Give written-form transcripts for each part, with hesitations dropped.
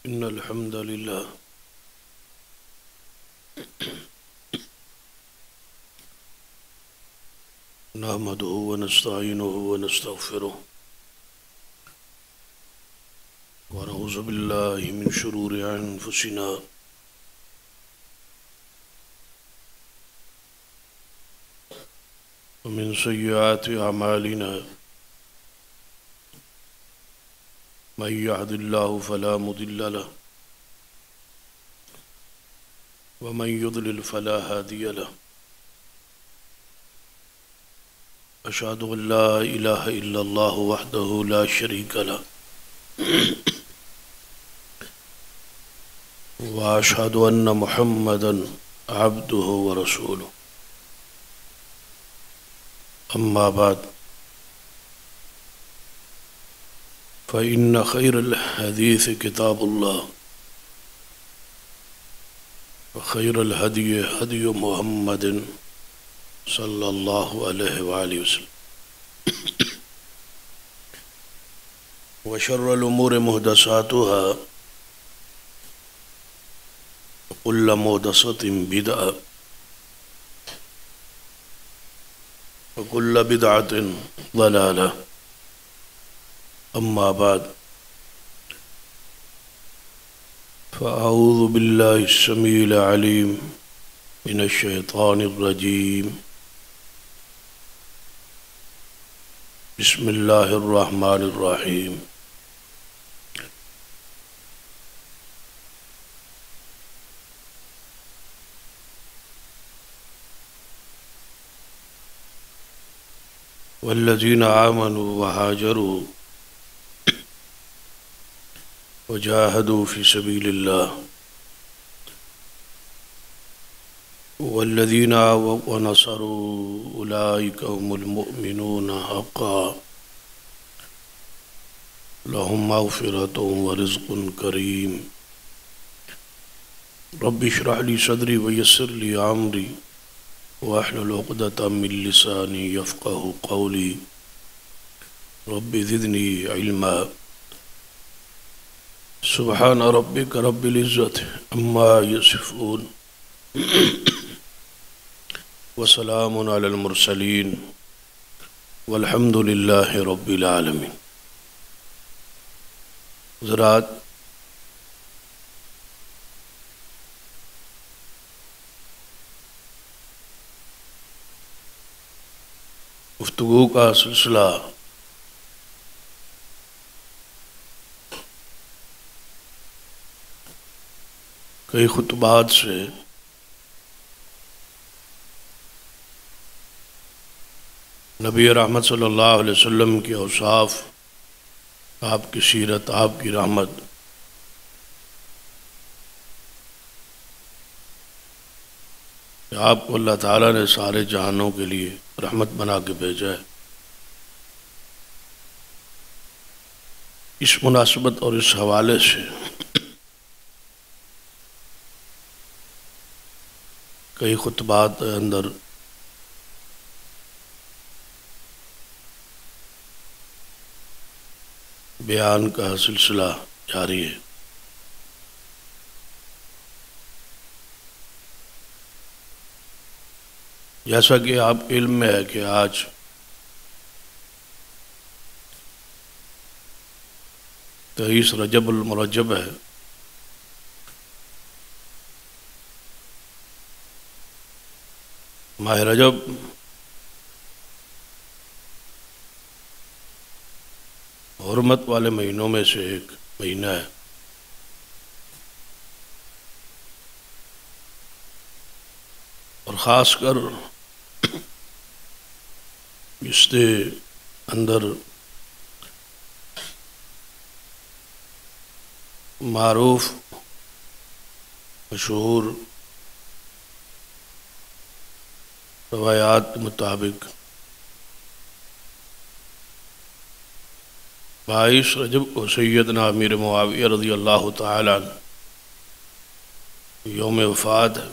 إن الحمد لله نحمده ونستعينه ونستغفره ونعوذ بالله من شرور أنفسنا ومن سيئات أعمالنا من يهد الله فلا مضل له ومن يضلل فلا هادي له أشهد أن لا إله إلا الله وحده لا شريك له وأشهد أن محمدا عبده ورسوله أما بعد فإن خير الحديث كتاب الله وخير الهدي هدي محمد صلى الله عليه وآله وسلم وشر الأمور محدثاتها وكل محدثة بدعة وكل بدعة ضلالة أما بعد فأعوذ بالله السميع العليم من الشيطان الرجيم بسم الله الرحمن الرحيم والذين آمنوا وهاجروا وجاهدوا في سبيل الله والذين آووا ونصروا أولئك هم المؤمنون حقا لهم مغفرة ورزق كريم رب اشرح لي صدري ويسر لي أمري واحلل عقدة من لساني يفقه قولي رب زدني علما سبحان ربك رب العزة عما يصفون وسلام على المرسلين والحمد لله رب العالمين. حضرات، گفتگو کا سلسلہ کئی خطبات سے نبی رحمت صلی اللہ علیہ وسلم کے اوصاف، آپ کی سیرت، آپ کی رحمت، کہ آپ کو اللہ تعالیٰ نے سارے جہانوں کے لیے رحمت بنا کے بھیجا ہے، اس مناسبت اور اس حوالے سے کئی خطبات اندر بیان کا سلسلہ جاری ہے۔ جیسا کہ آپ کے علم میں ہے کہ آج تئیس رجب المرجب ہے، ماہ رجب حرمت والے مہینوں میں سے ایک مہینہ ہے، اور خاص کر اس کے اندر معروف مشہور روایات کے مطابق 22 رجب کو سیدنا امیر معاویہ رضی اللہ تعالیٰ عنہ یوم وفات ہے،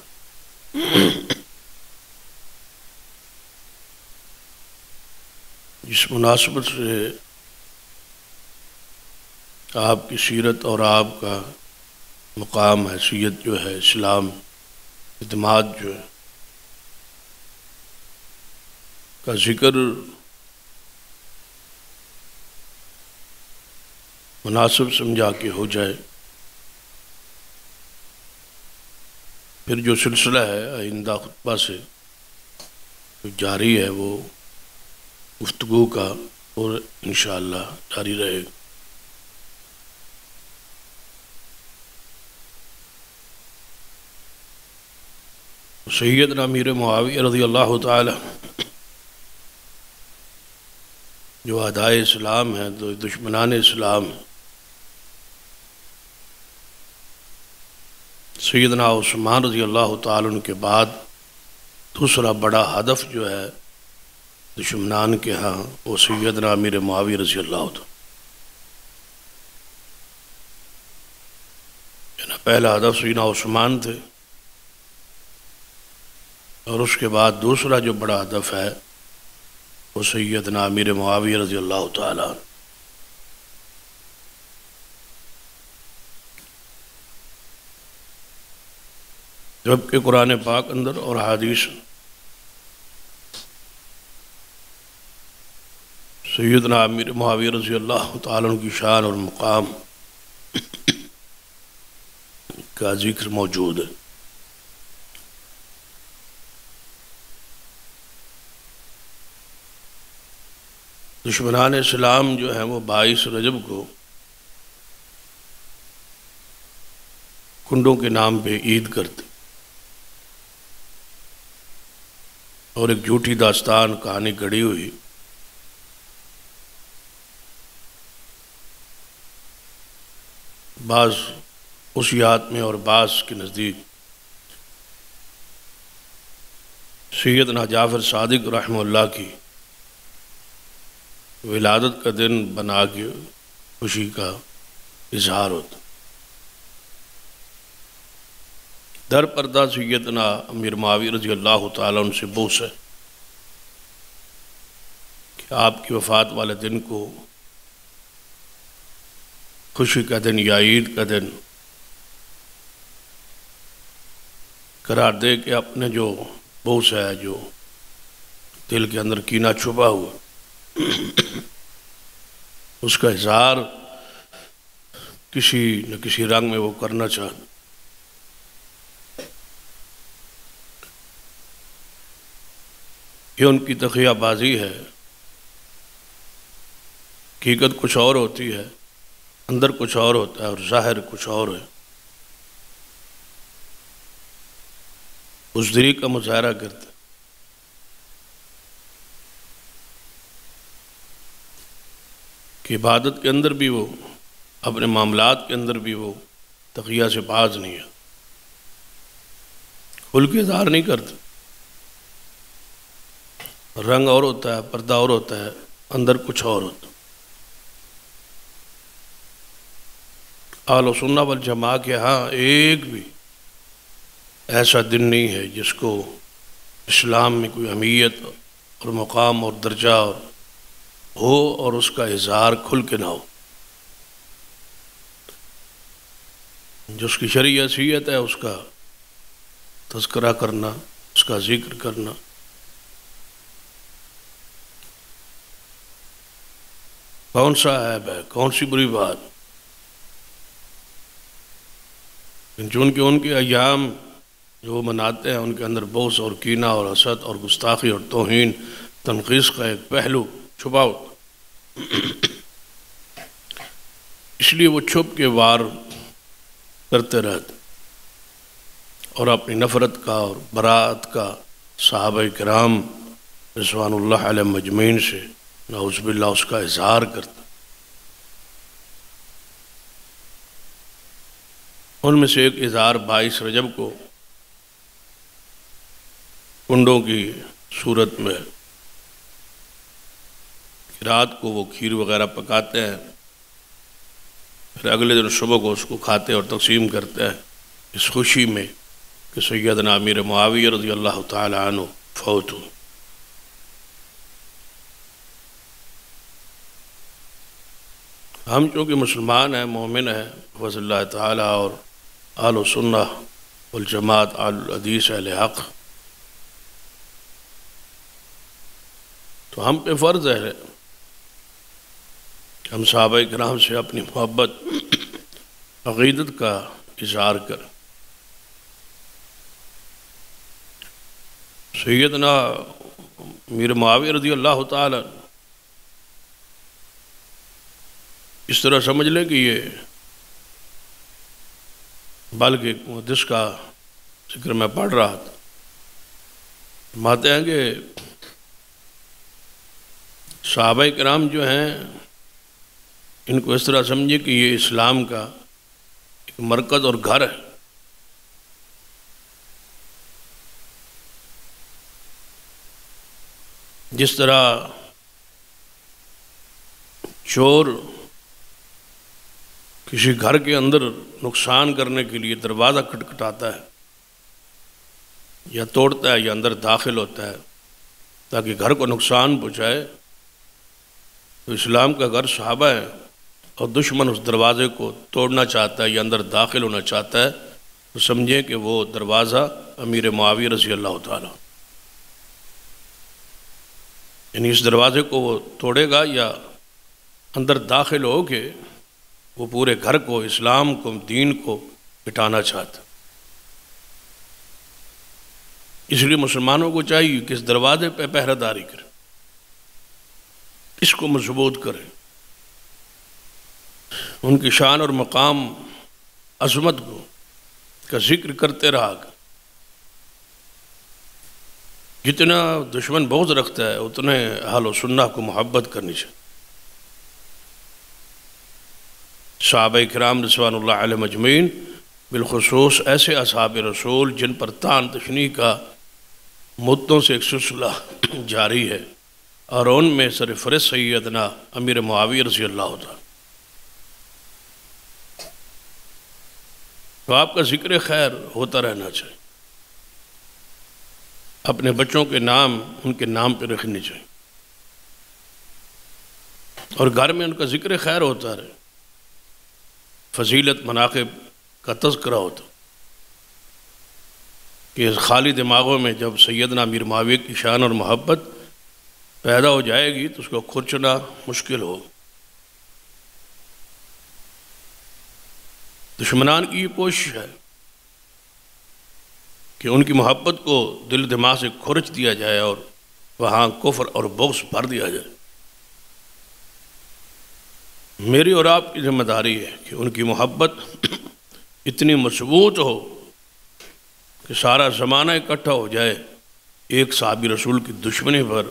جس مناسبت سے آپ کی سیرت اور آپ کا مقام حیثیت جو ہے، اسلام اعتماد جو ہے کا ذکر مناسب سمجھا کہ ہو جائے، پھر جو سلسلہ ہے آئندہ خطبہ سے جو جاری ہے وہ گفتگو کا اور انشاءاللہ جاری رہے گا۔ سیدنا امیر معاویہ رضی اللہ تعالی جو اعدائے اسلام ہیں، تو دشمنان اسلام ہیں، سیدنا عثمان رضی اللہ تعالیٰ عنہ کے بعد دوسرا بڑا ہدف جو ہے دشمنان کے ہاں وہ سیدنا امیر معاویہ رضی اللہ تعالیٰ، پہلا ہدف سیدنا عثمان تھے، اور اس کے بعد دوسرا جو بڑا ہدف ہے وہ سیدنا امیر معاویہ رضی اللہ تعالیٰ عنہ۔ جبکہ قرآن پاک اندر اور حدیث سیدنا امیر معاویہ رضی اللہ تعالیٰ عنہ کی شان اور مقام کا ذکر موجود ہے۔ دشمنان اسلام جو ہیں وہ 22 رجب کو کنڈوں کے نام پہ عید کرتے اور ایک جھوٹی داستان کہانی گڑھی ہوئی، بعض اسی میں اور بعض کے نزدیک سیدنا جعفر صادق رحمہ اللہ کی ولادت کا دن بنا کے خوشی کا اظہار ہوتا۔ در پردہ سیدنا امیر معاویہ رضی اللہ تعالیٰ عنہ سے بوس ہے کہ آپ کی وفات والے دن کو خوشی کا دن یا عید کا دن قرار دے کہ اپنے جو بوس ہے، جو دل کے اندر کینہ چھپا ہوا، اس کا اظہار کسی نہ کسی رنگ میں وہ کرنا چاہتے۔ یہ ان کی تقیہ بازی ہے، حقیقت کچھ اور ہوتی ہے، اندر کچھ اور ہوتا ہے اور ظاہر کچھ اور ہے۔ بزدلی کا مظاہرہ کرتے کہ عبادت کے اندر بھی وہ، اپنے معاملات کے اندر بھی وہ تقیہ سے باز نہیں ہے، کھل کے اظہار نہیں کرتے۔ رنگ اور ہوتا ہے، پردہ اور ہوتا ہے، اندر کچھ اور ہوتا ہے۔ اہل سنہ والجماعہ کے ہاں ایک بھی ایسا دن نہیں ہے جس کو اسلام میں کوئی اہمیت اور مقام اور درجہ ہو اور اس کا اظہار کھل کے نہ ہو۔ جس کی شرعی حیثیت ہے اس کا تذکرہ کرنا، اس کا ذکر کرنا۔ کون سا عیب ہے، کون سی بری بات؟ چونکہ ان کے ایام جو مناتے ہیں ان کے اندر بغض اور کینہ اور حسد اور گستاخی اور توہین تنقیص کا ایک پہلو چھپا ہوتا، اس لیے وہ چھپ کے وار کرتے رہتے اور اپنی نفرت کا اور برات کا صحابہ کرام رضوان اللہ علیہ مجمعین سے نعوذ باللہ اس کا اظہار کرتا۔ ان میں سے ایک اظہار 22 رجب کو کنڈوں کی صورت میں رات کو وہ کھیر وغیرہ پکاتے ہیں، پھر اگلے دن صبح کو اس کو کھاتے اور تقسیم کرتے ہیں، اس خوشی میں کہ سیدنا امیر معاویہ رضی اللہ تعالی عنہ فوت ہوئے۔ ہم چونکہ مسلمان ہیں، مومن ہیں فضل اللہ تعالیٰ، اور اہل سنہ والجماعت اہل الحدیث اہل حق، تو ہم پہ فرض ہے کہ ہم صحابہ کرام سے اپنی محبت عقیدت کا اظہار کریں۔ سیدنا امیر معاویہ رضی اللہ تعالی اس طرح سمجھ لیں کہ یہ بلکہ ایک محدث کا ذکر میں پڑھ رہا تھا، فرماتے ہیں کہ صحابہ کرام جو ہیں ان کو اس طرح سمجھے کہ یہ اسلام کا ایک مرکز اور گھر ہے۔ جس طرح چور کسی گھر کے اندر نقصان کرنے کے لیے دروازہ کھٹکھٹاتا ہے یا توڑتا ہے یا اندر داخل ہوتا ہے تاکہ گھر کو نقصان پہنچائے، تو اسلام کا گھر صحابہ ہے، اور دشمن اس دروازے کو توڑنا چاہتا ہے یا اندر داخل ہونا چاہتا ہے تو سمجھیں کہ وہ دروازہ امیر معاویہ رضی اللہ تعالیٰ، یعنی اس دروازے کو وہ توڑے گا یا اندر داخل ہو کے وہ پورے گھر کو، اسلام کو، دین کو مٹانا چاہتا۔ اس لیے مسلمانوں کو چاہیے کہ اس دروازے پہ پہرہ داری کریں، اس کو مضبوط کریں، ان کی شان اور مقام عظمت کو کا ذکر کرتے رہا۔ جتنا دشمن بغض رکھتا ہے اتنے اہل سنہ کو محبت کرنی چاہیے۔ صحابہ کرام رضوان اللہ علیہ مجمعین، بالخصوص ایسے اصحاب رسول جن پر طعن تشنیع کا مدتوں سے ایک سلسلہ جاری ہے، اور ان میں سرفہرست سیدنا امیر معاویہ رضی اللہ تعالیٰ، تو آپ کا ذکر خیر ہوتا رہنا چاہیے، اپنے بچوں کے نام ان کے نام پہ رکھنے چاہیے، اور گھر میں ان کا ذکر خیر ہوتا رہے، فضیلت مناقب کا تذکرہ ہوتا، کہ خالی دماغوں میں جب سیدنا امیر معاویہ کی شان اور محبت پیدا ہو جائے گی تو اس کو کھرچنا مشکل ہو۔ دشمنان کی یہ کوشش ہے کہ ان کی محبت کو دل دماغ سے کھرچ دیا جائے اور وہاں کفر اور بغض بھر دیا جائے۔ میری اور آپ کی ذمہ داری ہے کہ ان کی محبت اتنی مضبوط ہو کہ سارا زمانہ اکٹھا ہو جائے ایک صحابی رسول کی دشمنی پر،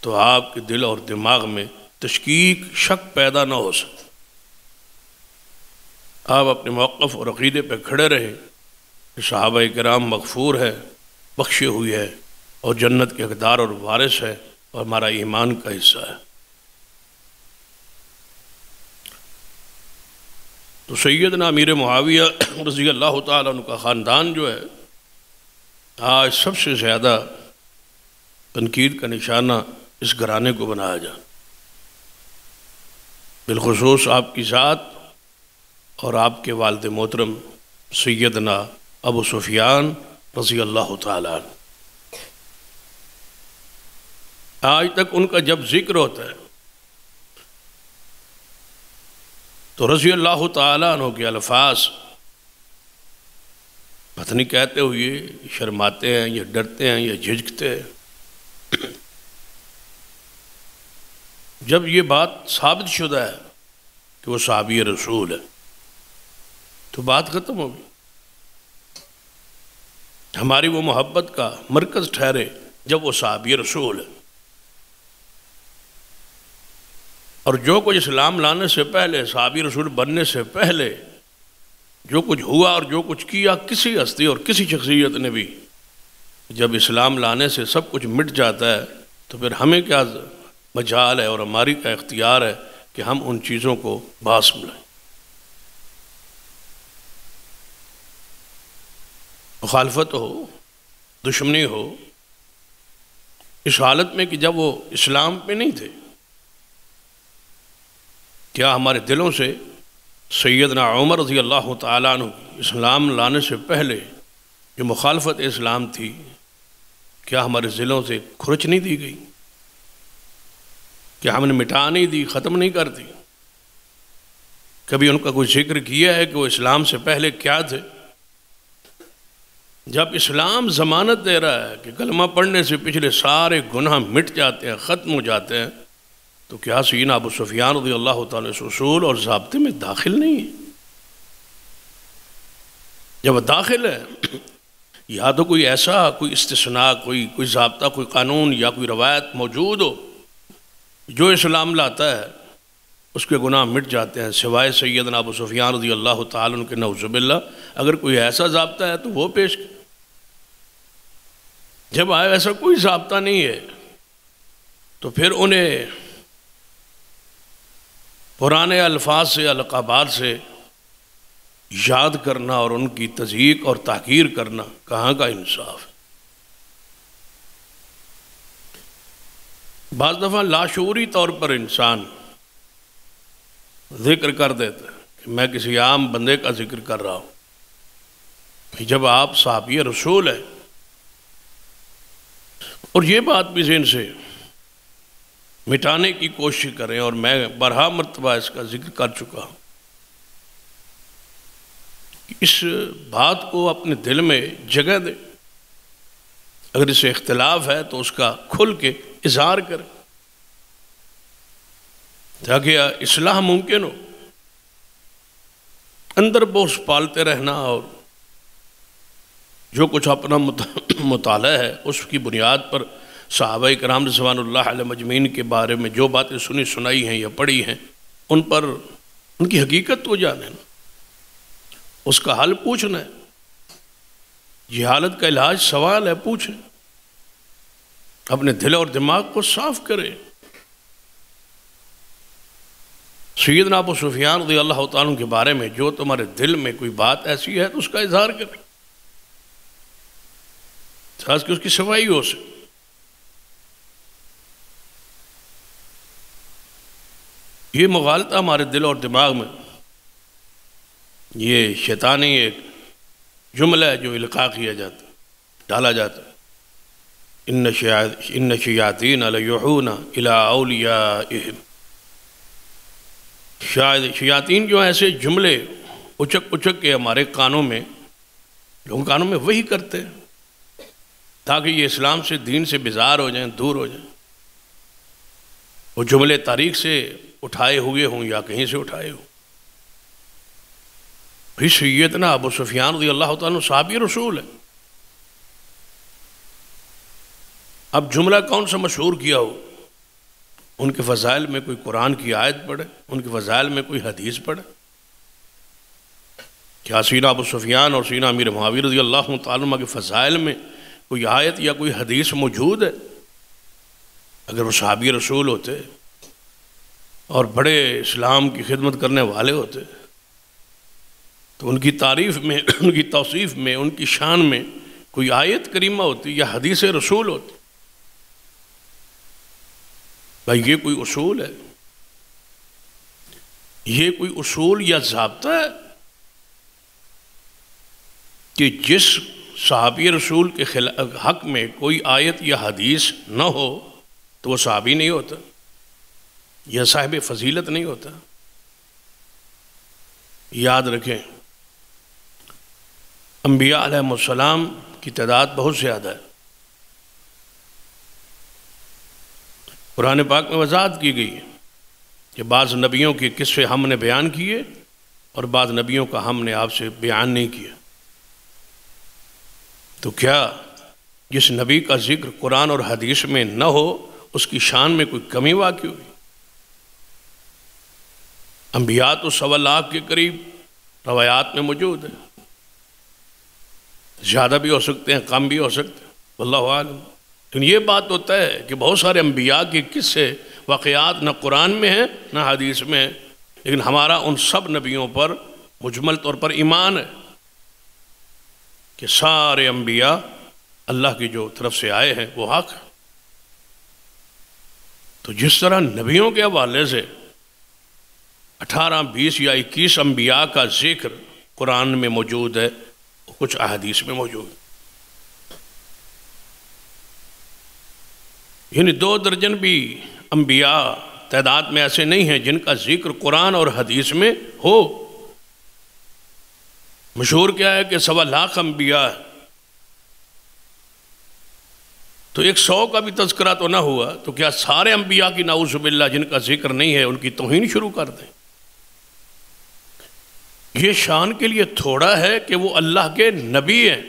تو آپ کے دل اور دماغ میں تشکیک، شک پیدا نہ ہو سکے۔ آپ اپنے موقف اور عقیدے پہ کھڑے رہیں کہ صحابہ کرام مغفور ہے، بخشے ہوئے ہے، اور جنت کے حقدار اور وارث ہے، اور ہمارا ایمان کا حصہ ہے۔ تو سیدنا امیر معاویہ رضی اللہ تعالیٰ عنہ کا خاندان جو ہے آج سب سے زیادہ تنقید کا نشانہ اس گھرانے کو بنایا جا، بالخصوص آپ کی ذات اور آپ کے والد محترم سیدنا ابو سفیان رضی اللہ تعالیٰ عنہ۔ آج تک ان کا جب ذکر ہوتا ہے تو رضی اللہ تعالیٰ عنہ کے الفاظ پتہ نہیں کہتے ہوئے شرماتے ہیں یا ڈرتے ہیں یا جھجکتے ہیں۔ جب یہ بات ثابت شدہ ہے کہ وہ صحابی رسول ہے تو بات ختم ہوگی۔ ہماری وہ محبت کا مرکز ٹھہرے جب وہ صحابی رسول ہے، اور جو کچھ اسلام لانے سے پہلے، صحابی رسول بننے سے پہلے جو کچھ ہوا اور جو کچھ کیا کسی ہستی اور کسی شخصیت نے بھی، جب اسلام لانے سے سب کچھ مٹ جاتا ہے تو پھر ہمیں کیا مجال ہے اور ہماری کا اختیار ہے کہ ہم ان چیزوں کو باس ملائیں۔ مخالفت ہو، دشمنی ہو، اس حالت میں کہ جب وہ اسلام پہ نہیں تھے، کیا ہمارے دلوں سے سیدنا عمر رضی اللہ تعالیٰ عنہ اسلام لانے سے پہلے جو مخالفت اسلام تھی، کیا ہمارے ضلعوں سے کھرچ نہیں دی گئی؟ کیا ہم نے مٹا نہیں دی، ختم نہیں کر دی؟ کبھی ان کا کوئی ذکر کیا ہے کہ وہ اسلام سے پہلے کیا تھے؟ جب اسلام ضمانت دے رہا ہے کہ کلمہ پڑھنے سے پچھلے سارے گناہ مٹ جاتے ہیں، ختم ہو جاتے ہیں، تو کیا سیدنا ابو سفیان رضی اللہ تعالیٰ اس اصول اور ضابطے میں داخل نہیں ہے؟ جب داخل ہے، یا تو کوئی ایسا کوئی استثناء، کوئی ضابطہ، کوئی قانون یا کوئی روایت موجود ہو جو اسلام لاتا ہے اس کے گناہ مٹ جاتے ہیں، سوائے سیدنا ابو سفیان رضی اللہ تعالیٰ عنہ کے نعوذ باللہ۔ اگر کوئی ایسا ضابطہ ہے تو وہ پیش کرے۔ جب ایسا کوئی ضابطہ نہیں ہے تو پھر انہیں پرانے الفاظ سے، القابات سے یاد کرنا اور ان کی تضحیق اور تحقیر کرنا کہاں کا انصاف ہے؟ بعض دفعہ لاشعوری طور پر انسان ذکر کر دیتا ہے کہ میں کسی عام بندے کا ذکر کر رہا ہوں، جب آپ صحابی رسول ہیں۔ اور یہ بات بھی ذہن سے مٹانے کی کوشش کریں، اور میں بارہا مرتبہ اس کا ذکر کر چکا ہوں، اس بات کو اپنے دل میں جگہ دیں۔ اگر اس سے اختلاف ہے تو اس کا کھل کے اظہار کریں تاکہ اصلاح ممکن ہو۔ اندر بوجھ پالتے رہنا اور جو کچھ اپنا مطالعہ ہے اس کی بنیاد پر صحابہ کرام رضوان اللہ علیہ مجمعین کے بارے میں جو باتیں سنی سنائی ہیں یا پڑھی ہیں، ان پر ان کی حقیقت کو جانیں، اس کا حل پوچھنا ہے۔ یہ حالت کا علاج سوال ہے، پوچھیں، اپنے دل اور دماغ کو صاف کریں۔ سیدنا ابو سفیان رضی اللہ تعالیٰ عنہ کے بارے میں جو تمہارے دل میں کوئی بات ایسی ہے تو اس کا اظہار کریں، خاص کہ اس کی صفائی ہو سکے۔ یہ مغالطہ ہمارے دل اور دماغ میں، یہ شیطانی ایک جملہ ہے جو القاء کیا جاتا ہے، ڈالا جاتا ہے، ان الشیاطین لیوحون الی اولیائہم۔ شیاطین جو ایسے جملے اچک اچک کے ہمارے کانوں میں، لوگوں کانوں میں وہی کرتے ہیں تاکہ یہ اسلام سے، دین سے بیزار ہو جائیں، دور ہو جائیں۔ وہ جملے تاریخ سے اٹھائے ہوئے ہوں یا کہیں سے اٹھائے ہوں۔ پھر سیدنا ابو سفیان رضی اللہ تعالیٰ عنہ صحابی رسول ہے۔ اب جملہ کون سا مشہور کیا ہو، ان کے فضائل میں کوئی قرآن کی آیت پڑھے، ان کے فضائل میں کوئی حدیث پڑھے۔ کیا سیدنا ابو سفیان اور سیدنا امیر معاویہ رضی اللہ تعالیٰ عنہ کے فضائل میں کوئی آیت یا کوئی حدیث موجود ہے؟ اگر وہ صحابی رسول ہوتے اور بڑے اسلام کی خدمت کرنے والے ہوتے تو ان کی تعریف میں، ان کی توصیف میں، ان کی شان میں کوئی آیت کریمہ ہوتی یا حدیث رسول ہوتی۔ بھائی یہ کوئی اصول ہے؟ یہ کوئی اصول یا ضابطہ ہے کہ جس صحابی رسول کے حق میں کوئی آیت یا حدیث نہ ہو تو وہ صحابی نہیں ہوتا یا صاحب فضیلت نہیں ہوتا؟ یاد رکھیں، انبیاء علیہ السلام کی تعداد بہت زیادہ ہے۔ قرآن پاک میں وضاحت کی گئی ہے کہ بعض نبیوں کے قصے ہم نے بیان کیے اور بعض نبیوں کا ہم نے آپ سے بیان نہیں کیا۔ تو کیا جس نبی کا ذکر قرآن اور حدیث میں نہ ہو اس کی شان میں کوئی کمی واقع ہوئی؟ انبیاء تو 1.25 لاکھ کے قریب روایات میں موجود ہیں، زیادہ بھی ہو سکتے ہیں، کم بھی ہو سکتے ہیں، واللہ عالم۔ لیکن یہ بات ہوتا ہے کہ بہت سارے انبیاء کے قصے، واقعات نہ قرآن میں ہیں نہ حدیث میں ہیں، لیکن ہمارا ان سب نبیوں پر مجمل طور پر ایمان ہے کہ سارے انبیاء اللہ کی جو طرف سے آئے ہیں وہ حق ہے۔ تو جس طرح نبیوں کے حوالے سے 18، 20 یا 21 انبیاء کا ذکر قرآن میں موجود ہے، کچھ احادیث میں موجود ہے۔ یعنی 2 درجن بھی انبیاء تعداد میں ایسے نہیں ہیں جن کا ذکر قرآن اور حدیث میں ہو۔ مشہور کیا ہے کہ 1.25 لاکھ انبیاء ہے، تو 100 کا بھی تذکرہ تو نہ ہوا، تو کیا سارے انبیاء کی نعوذ باللہ جن کا ذکر نہیں ہے ان کی توہین شروع کر دیں؟ یہ شان کے لیے تھوڑا ہے کہ وہ اللہ کے نبی ہیں،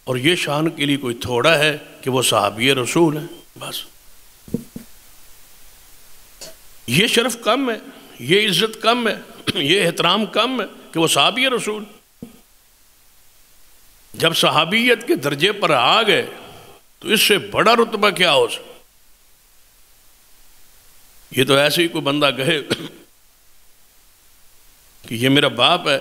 اور یہ شان کے لیے کوئی تھوڑا ہے کہ وہ صحابی رسول ہیں۔ بس یہ شرف کم ہے، یہ عزت کم ہے، یہ احترام کم ہے کہ وہ صحابی رسول۔ جب صحابیت کے درجے پر آ گئے تو اس سے بڑا رتبہ کیا ہو سکتا؟ یہ تو ایسے ہی کوئی بندہ کہے کہ یہ میرا باپ ہے،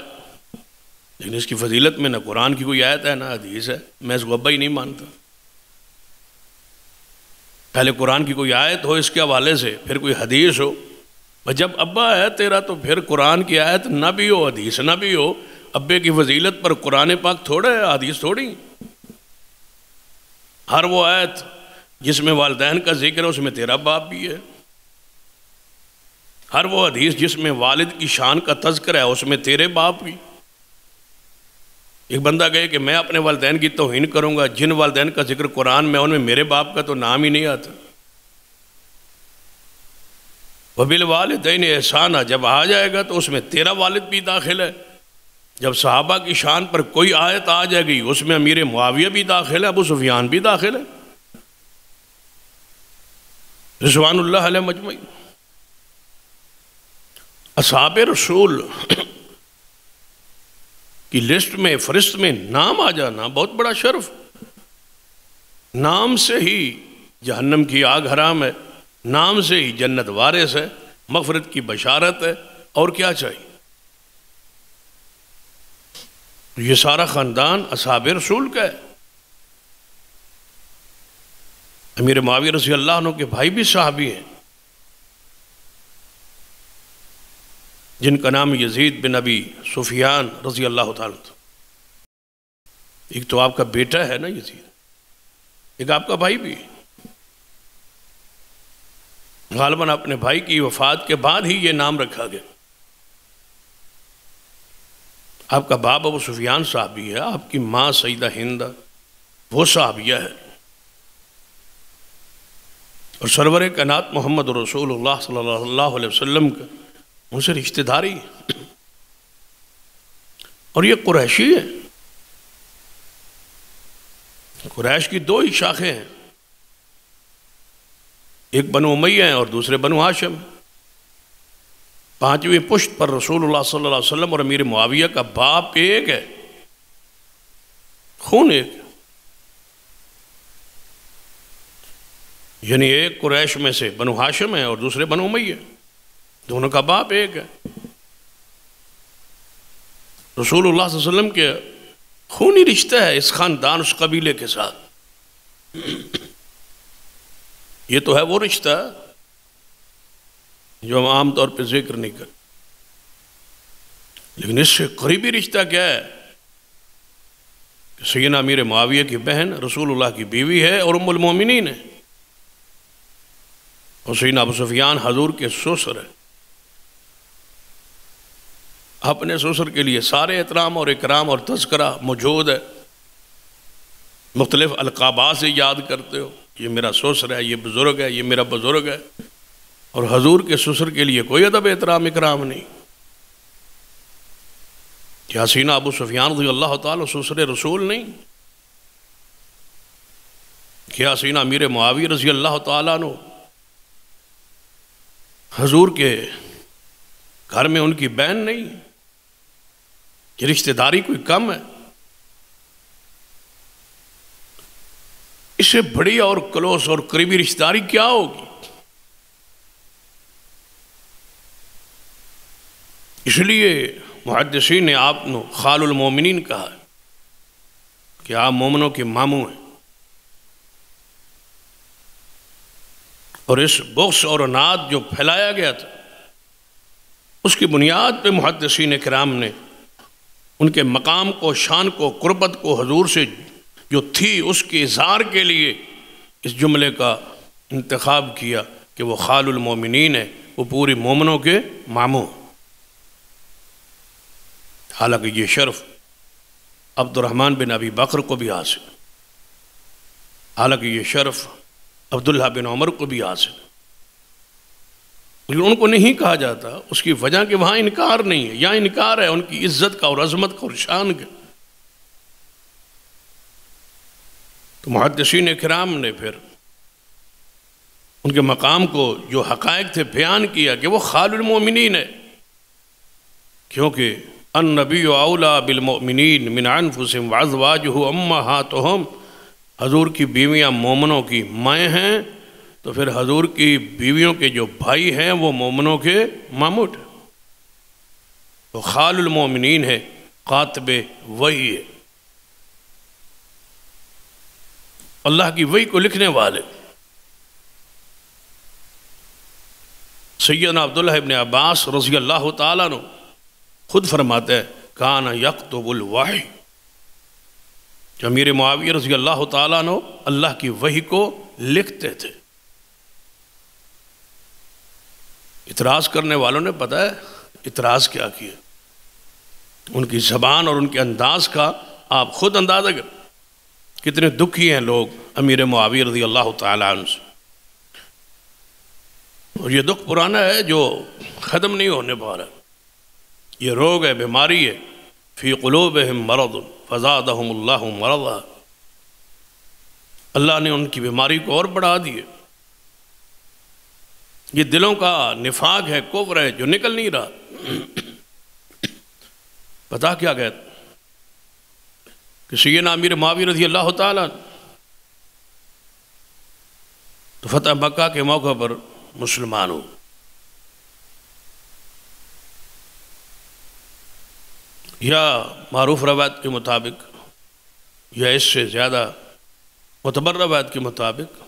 لیکن اس کی فضیلت میں نہ قرآن کی کوئی آیت ہے نہ حدیث ہے، میں اس کو ابا ہی نہیں مانتا۔ پہلے قرآن کی کوئی آیت ہو اس کے حوالے سے، پھر کوئی حدیث ہو۔ جب ابا ہے تیرا تو پھر قرآن کی آیت نہ بھی ہو، حدیث نہ بھی ہو، ابے کی فضیلت پر قرآن پاک تھوڑا ہے، حدیث تھوڑی۔ ہر وہ آیت جس میں والدین کا ذکر ہے اس میں تیرا باپ بھی ہے، ہر وہ حدیث جس میں والد کی شان کا تذکر ہے اس میں تیرے باپ بھی۔ ایک بندہ کہے کہ میں اپنے والدین کی توہین کروں گا، جن والدین کا ذکر قرآن میں ان میں میرے باپ کا تو نام ہی نہیں آتا۔ وَبِالْوَالِدَيْنِ احسانًا جب آ جائے گا تو اس میں تیرا والد بھی داخل ہے۔ جب صحابہ کی شان پر کوئی آیت آ جائے گی اس میں امیر معاویہ بھی داخل ہے، ابو سفیان بھی داخل ہے، رضوان اللہ علیہ مجمعین۔ اصحاب رسول کی لسٹ میں، فہرست میں نام آ جانا بہت بڑا شرف۔ نام سے ہی جہنم کی آگ حرام ہے، نام سے ہی جنت وارث ہے، مغفرت کی بشارت ہے، اور کیا چاہیے؟ یہ سارا خاندان اصحاب رسول کا ہے۔ امیر معاویہ رضی اللہ عنہ کے بھائی بھی صحابی ہیں، جن کا نام یزید بن ابی سفیان رضی اللہ تعالیٰ تھا۔ ایک تو آپ کا بیٹا ہے نا یزید، ایک آپ کا بھائی بھی۔ غالباً اپنے بھائی کی وفات کے بعد ہی یہ نام رکھا گیا۔ آپ کا باپ ابو سفیان صحابی ہے، آپ کی ماں سیدہ ہندہ وہ صحابیہ ہے، اور سرور کائنات محمد رسول اللہ صلی اللہ علیہ وسلم کا ان سے رشتہ داری ہے، اور یہ قریشی ہے۔ قریش کی 2 ہی شاخیں ہیں، ایک بنو امیہ ہیں اور دوسرے بنو ہاشم۔ 5ویں پشت پر رسول اللہ صلی اللہ علیہ وسلم اور امیر معاویہ کا باپ ایک ہے، خون ایک ہے، یعنی ایک قریش میں سے بنو ہاشم ہے اور دوسرے بنو امیہ، دونوں کا باپ ایک ہے۔ رسول اللہ صلی اللہ علیہ وسلم کے خونی رشتہ ہے اس خاندان، اس قبیلے کے ساتھ۔ یہ تو ہے وہ رشتہ جو ہم عام طور پہ ذکر نہیں کرتے، لیکن اس سے قریبی رشتہ کیا ہے کہ سیدنا امیر معاویہ کی بہن رسول اللہ کی بیوی ہے اور ام المومنین ہے، اور سیدنا ابو سفیان حضور کے سسر ہے۔ اپنے سسر کے لیے سارے احترام اور اکرام اور تذکرہ موجود ہے، مختلف القابات سے یاد کرتے ہو، یہ میرا سسر ہے، یہ بزرگ ہے، یہ میرا بزرگ ہے، اور حضور کے سسر کے لیے کوئی ادب احترام اکرام نہیں۔ کیا سیدنا ابو سفیان رضی اللہ تعالیٰ سسر رسول نہیں؟ کیا سیدنا امیر معاویہ رضی اللہ تعالیٰ عنہ حضور کے گھر میں ان کی بہن نہیں؟ یہ رشتہ داری کوئی کم ہے؟ اس سے بڑی اور کلوس اور قریبی رشتہ داری کیا ہوگی؟ اس لیے محدثین نے آپ نے خال المومنین کہا ہے کہ آپ مومنوں کے ماموں ہیں، اور اس بغض اور عناد جو پھیلایا گیا تھا اس کی بنیاد پہ محدثین کرام نے ان کے مقام کو، شان کو، قربت کو حضور سے جو تھی اس کے اظہار کے لیے اس جملے کا انتخاب کیا کہ وہ خال المومنین ہے، وہ پوری مومنوں کے ماموں۔ حالانکہ یہ شرف عبد الرحمن بن ابی بکر کو بھی حاصل، حالانکہ یہ شرف عبداللہ بن عمر کو بھی حاصل، لیکن ان کو نہیں کہا جاتا، اس کی وجہ کہ وہاں انکار نہیں ہے، یہاں انکار ہے ان کی عزت کا اور عظمت کا اور شان کا۔ تو محدثین کرام نے پھر ان کے مقام کو جو حقائق تھے بیان کیا کہ وہ خال المومنین ہے، کیونکہ النبی اولا بالمؤمنین من انفسہم وازواجہ امہاتہم، حضور کی بیویاں مومنوں کی مائیں ہیں، تو پھر حضور کی بیویوں کے جو بھائی ہیں وہ مومنوں کے ماموں ہیں، تو خال المومنین ہے، کاتب وحی ہے، اللہ کی وحی کو لکھنے والے۔ سیدنا عبداللہ ابن عباس رضی اللہ تعالیٰ عنہ خود فرماتے ہیں کان یکتب الوحی، کہ امیر معاویہ رضی اللہ تعالیٰ عنہ اللہ کی وحی کو لکھتے تھے۔ اعتراض کرنے والوں نے پتہ ہے اعتراض کیا کیا، ان کی زبان اور ان کے انداز کا آپ خود اندازہ کریں کتنے دکھی ہیں لوگ امیر معاویہ رضی اللہ تعالیٰ عنہ سے، اور یہ دکھ پرانا ہے جو ختم نہیں ہونے پا رہا، یہ روگ ہے، بیماری ہے، فی قلوبہم مرض فزادہم اللہ مرضا، اللہ نے ان کی بیماری کو اور بڑھا دی ہے، یہ دلوں کا نفاق ہے، کفر ہے جو نکل نہیں رہا۔ پتہ کیا کہتے کہ سیدنا امیر معاویہ رضی اللہ تعالیٰ تو فتح مکہ کے موقع پر مسلمان ہو، یا معروف روایت کے مطابق یا اس سے زیادہ معتبر روایت کے مطابق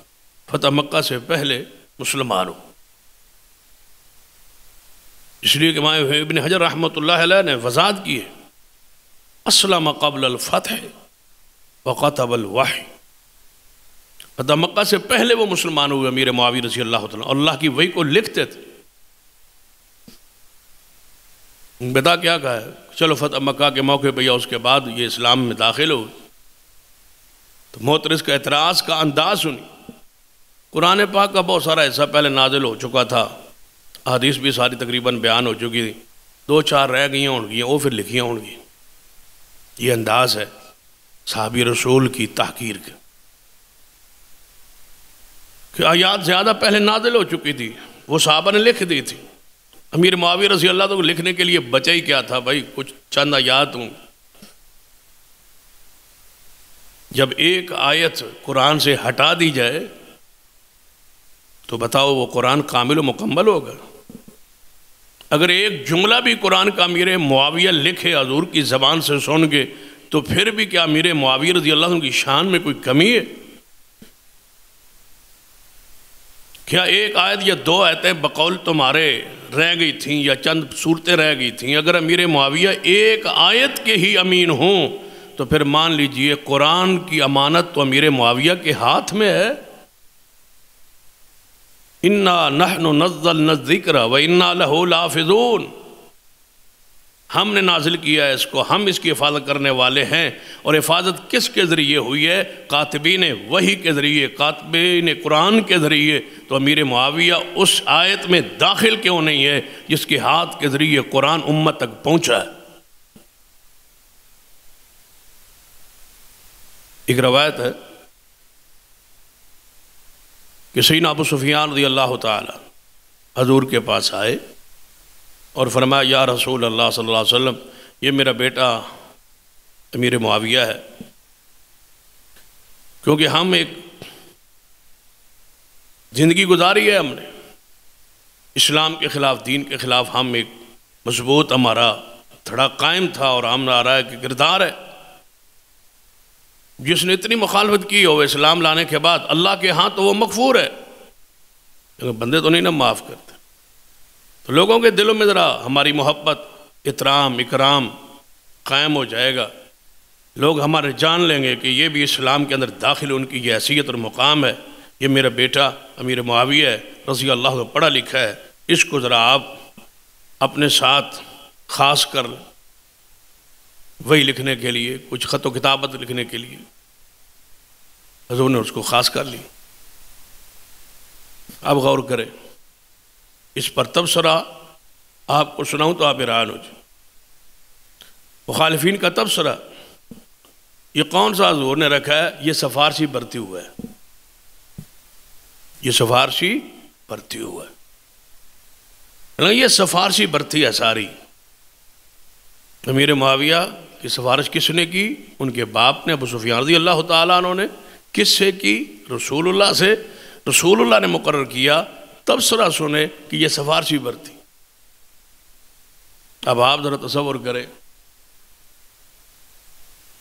فتح مکہ سے پہلے مسلمان ہو، اس لیے کہ امام ابن حجر رحمۃ اللہ علیہ نے وضاحت کی ہے اسلم قبل الفتح وقتب الوحی، فتح مکہ سے پہلے وہ مسلمان ہوئے امیر معاویہ رضی اللہ تعالیٰ، اللہ کی وحی کو لکھتے تھے۔ بتا کیا کہا ہے، چلو فتح مکہ کے موقع پہ یا اس کے بعد یہ اسلام میں داخل ہو، تو معترض کا اعتراض کا انداز سنی، قرآن پاک کا بہت سارا حصہ پہلے نازل ہو چکا تھا، حدیث بھی ساری تقریباً بیان ہو چکی تھی، 2-4 رہ گئی ہوں گی وہ پھر لکھی ہوں گی، یہ انداز ہے صحابی رسول کی تحقیر کا کہ آیات زیادہ پہلے نازل ہو چکی تھی، وہ صحابہ نے لکھ دی تھی، امیر معاویہ رضی اللہ کو لکھنے کے لیے بچا ہی کیا تھا بھائی، کچھ چند آیات ہوں۔ جب ایک آیت قرآن سے ہٹا دی جائے تو بتاؤ وہ قرآن کامل و مکمل ہوگا؟ اگر ایک جملہ بھی قرآن کا امیر معاویہ لکھے حضور کی زبان سے سن کے، تو پھر بھی کیا امیر معاویہ رضی اللہ عنہ کی شان میں کوئی کمی ہے؟ کیا ایک آیت یا 2 آیتیں بقول تمہارے رہ گئی تھیں یا چند صورتیں رہ گئی تھیں، اگر امیر معاویہ ایک آیت کے ہی امین ہوں تو پھر مان لیجئے قرآن کی امانت تو امیر معاویہ کے ہاتھ میں ہے۔ اِنَّا نَحْنُ نَزَّلْنَا الذِّكْرَ وَإِنَّا لَهُ لَحَافِظُونَ، ہم نے نازل کیا ہے اس کو، ہم اس کی حفاظت کرنے والے ہیں، اور حفاظت کس کے ذریعے ہوئی ہے؟ کاتبین وحی کے ذریعے، کاتبین قرآن کے ذریعے۔ تو امیر معاویہ اس آیت میں داخل کیوں نہیں ہے جس کے ہاتھ کے ذریعے قرآن امت تک پہنچا ہے؟ ایک روایت ہے کہ سیدنا ابو سفیان رضی اللہ تعالی حضور کے پاس آئے اور فرمایا یا رسول اللہ صلی اللہ علیہ وسلم، یہ میرا بیٹا امیر معاویہ ہے، کیونکہ ہم ایک زندگی گزاری ہے، ہم نے اسلام کے خلاف، دین کے خلاف ہم ایک مضبوط ہمارا تھڑا قائم تھا، اور ہمارا ایک کردار ہے، جس نے اتنی مخالفت کی ہو اسلام لانے کے بعد اللہ کے ہاں تو وہ مغفور ہے، لیکن بندے تو نہیں نا معاف کرتے۔ تو لوگوں کے دلوں میں ذرا ہماری محبت، احترام، اکرام، قائم ہو جائے گا، لوگ ہمارے جان لیں گے کہ یہ بھی اسلام کے اندر داخل، ان کی یہ حیثیت اور مقام ہے، یہ میرا بیٹا امیر معاویہ ہے رضی اللہ عنہ پڑھا لکھا ہے، اس کو ذرا آپ اپنے ساتھ خاص کر وہی لکھنے کے لیے، کچھ خط و کتابت لکھنے کے لیے حضور نے اس کو خاص کر لی۔ اب غور کریں، اس پر تبصرہ آپ کو سناؤں تو آپ حیران ہو جائیں۔ مخالفین کا تبصرہ یہ کون سا حضور نے رکھا ہے؟ یہ سفارشی برتی ہوا ہے، یہ سفارشی برتی ہوا ہے، یہ سفارشی برتی ہے ساری۔ امیر معاویہ کی سفارش کس نے کی؟ ان کے باپ نے ابو سفیان رضی اللہ تعالیٰ عنہ نے۔ کس سے کی؟ رسول اللہ سے۔ رسول اللہ نے مقرر کیا، تبصرہ سنے کہ یہ سفارشی برتی۔ اب آپ ذرا تصور کریں،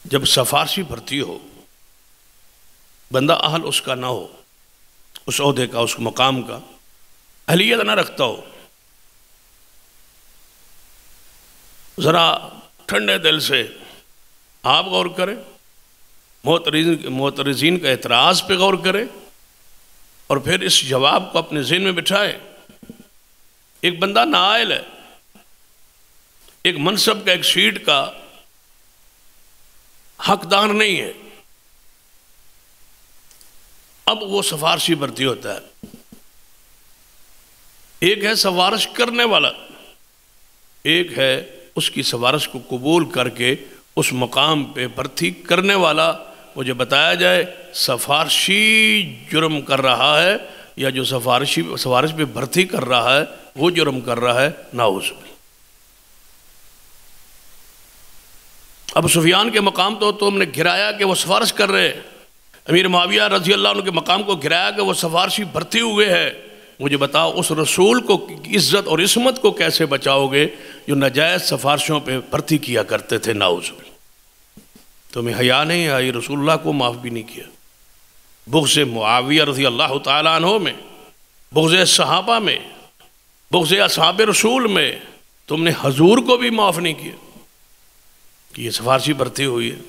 جب سفارشی بھرتی ہو، بندہ اہل اس کا نہ ہو، اس عہدے کا، اس مقام کا اہلیت نہ رکھتا ہو، ذرا ٹھنڈے دل سے آپ غور کریں، معترضین کا اعتراض پہ غور کریں، اور پھر اس جواب کو اپنے ذہن میں بٹھائیں۔ ایک بندہ نااہل ہے، ایک منصب کا، ایک سیٹ کا حقدار نہیں ہے، اب وہ سفارشی بھرتی ہوتا ہے۔ ایک ہے سفارش کرنے والا، ایک ہے اس کی سفارش کو قبول کر کے اس مقام پہ بھرتی کرنے والا۔ مجھے بتایا جائے سفارشی جرم کر رہا ہے یا جو سفارش پہ بھرتی کر رہا ہے وہ جرم کر رہا ہے؟ نعوذ باللہ۔ ابو سفیان کے مقام تو تم نے گرایا کہ وہ سفارش کر رہے ہیں، امیر معاویہ رضی اللہ عنہ کے مقام کو گرایا کہ وہ سفارشی بھرتی ہوئے ہیں۔ مجھے بتاؤ اس رسول کو عزت اور عصمت کو کیسے بچاؤ گے جو ناجائز سفارشوں پہ بھرتی کیا کرتے تھے؟ نعوذ باللہ۔ تمہیں حیا نہیں آئی، رسول اللہ کو معاف بھی نہیں کیا۔ بغض معاویہ رضی اللہ تعالیٰ عنہ میں، بغض صحابہ میں، بغض اصحاب رسول میں تم نے حضور کو بھی معاف نہیں کیا کہ یہ سفارشی بھرتی ہوئی ہے۔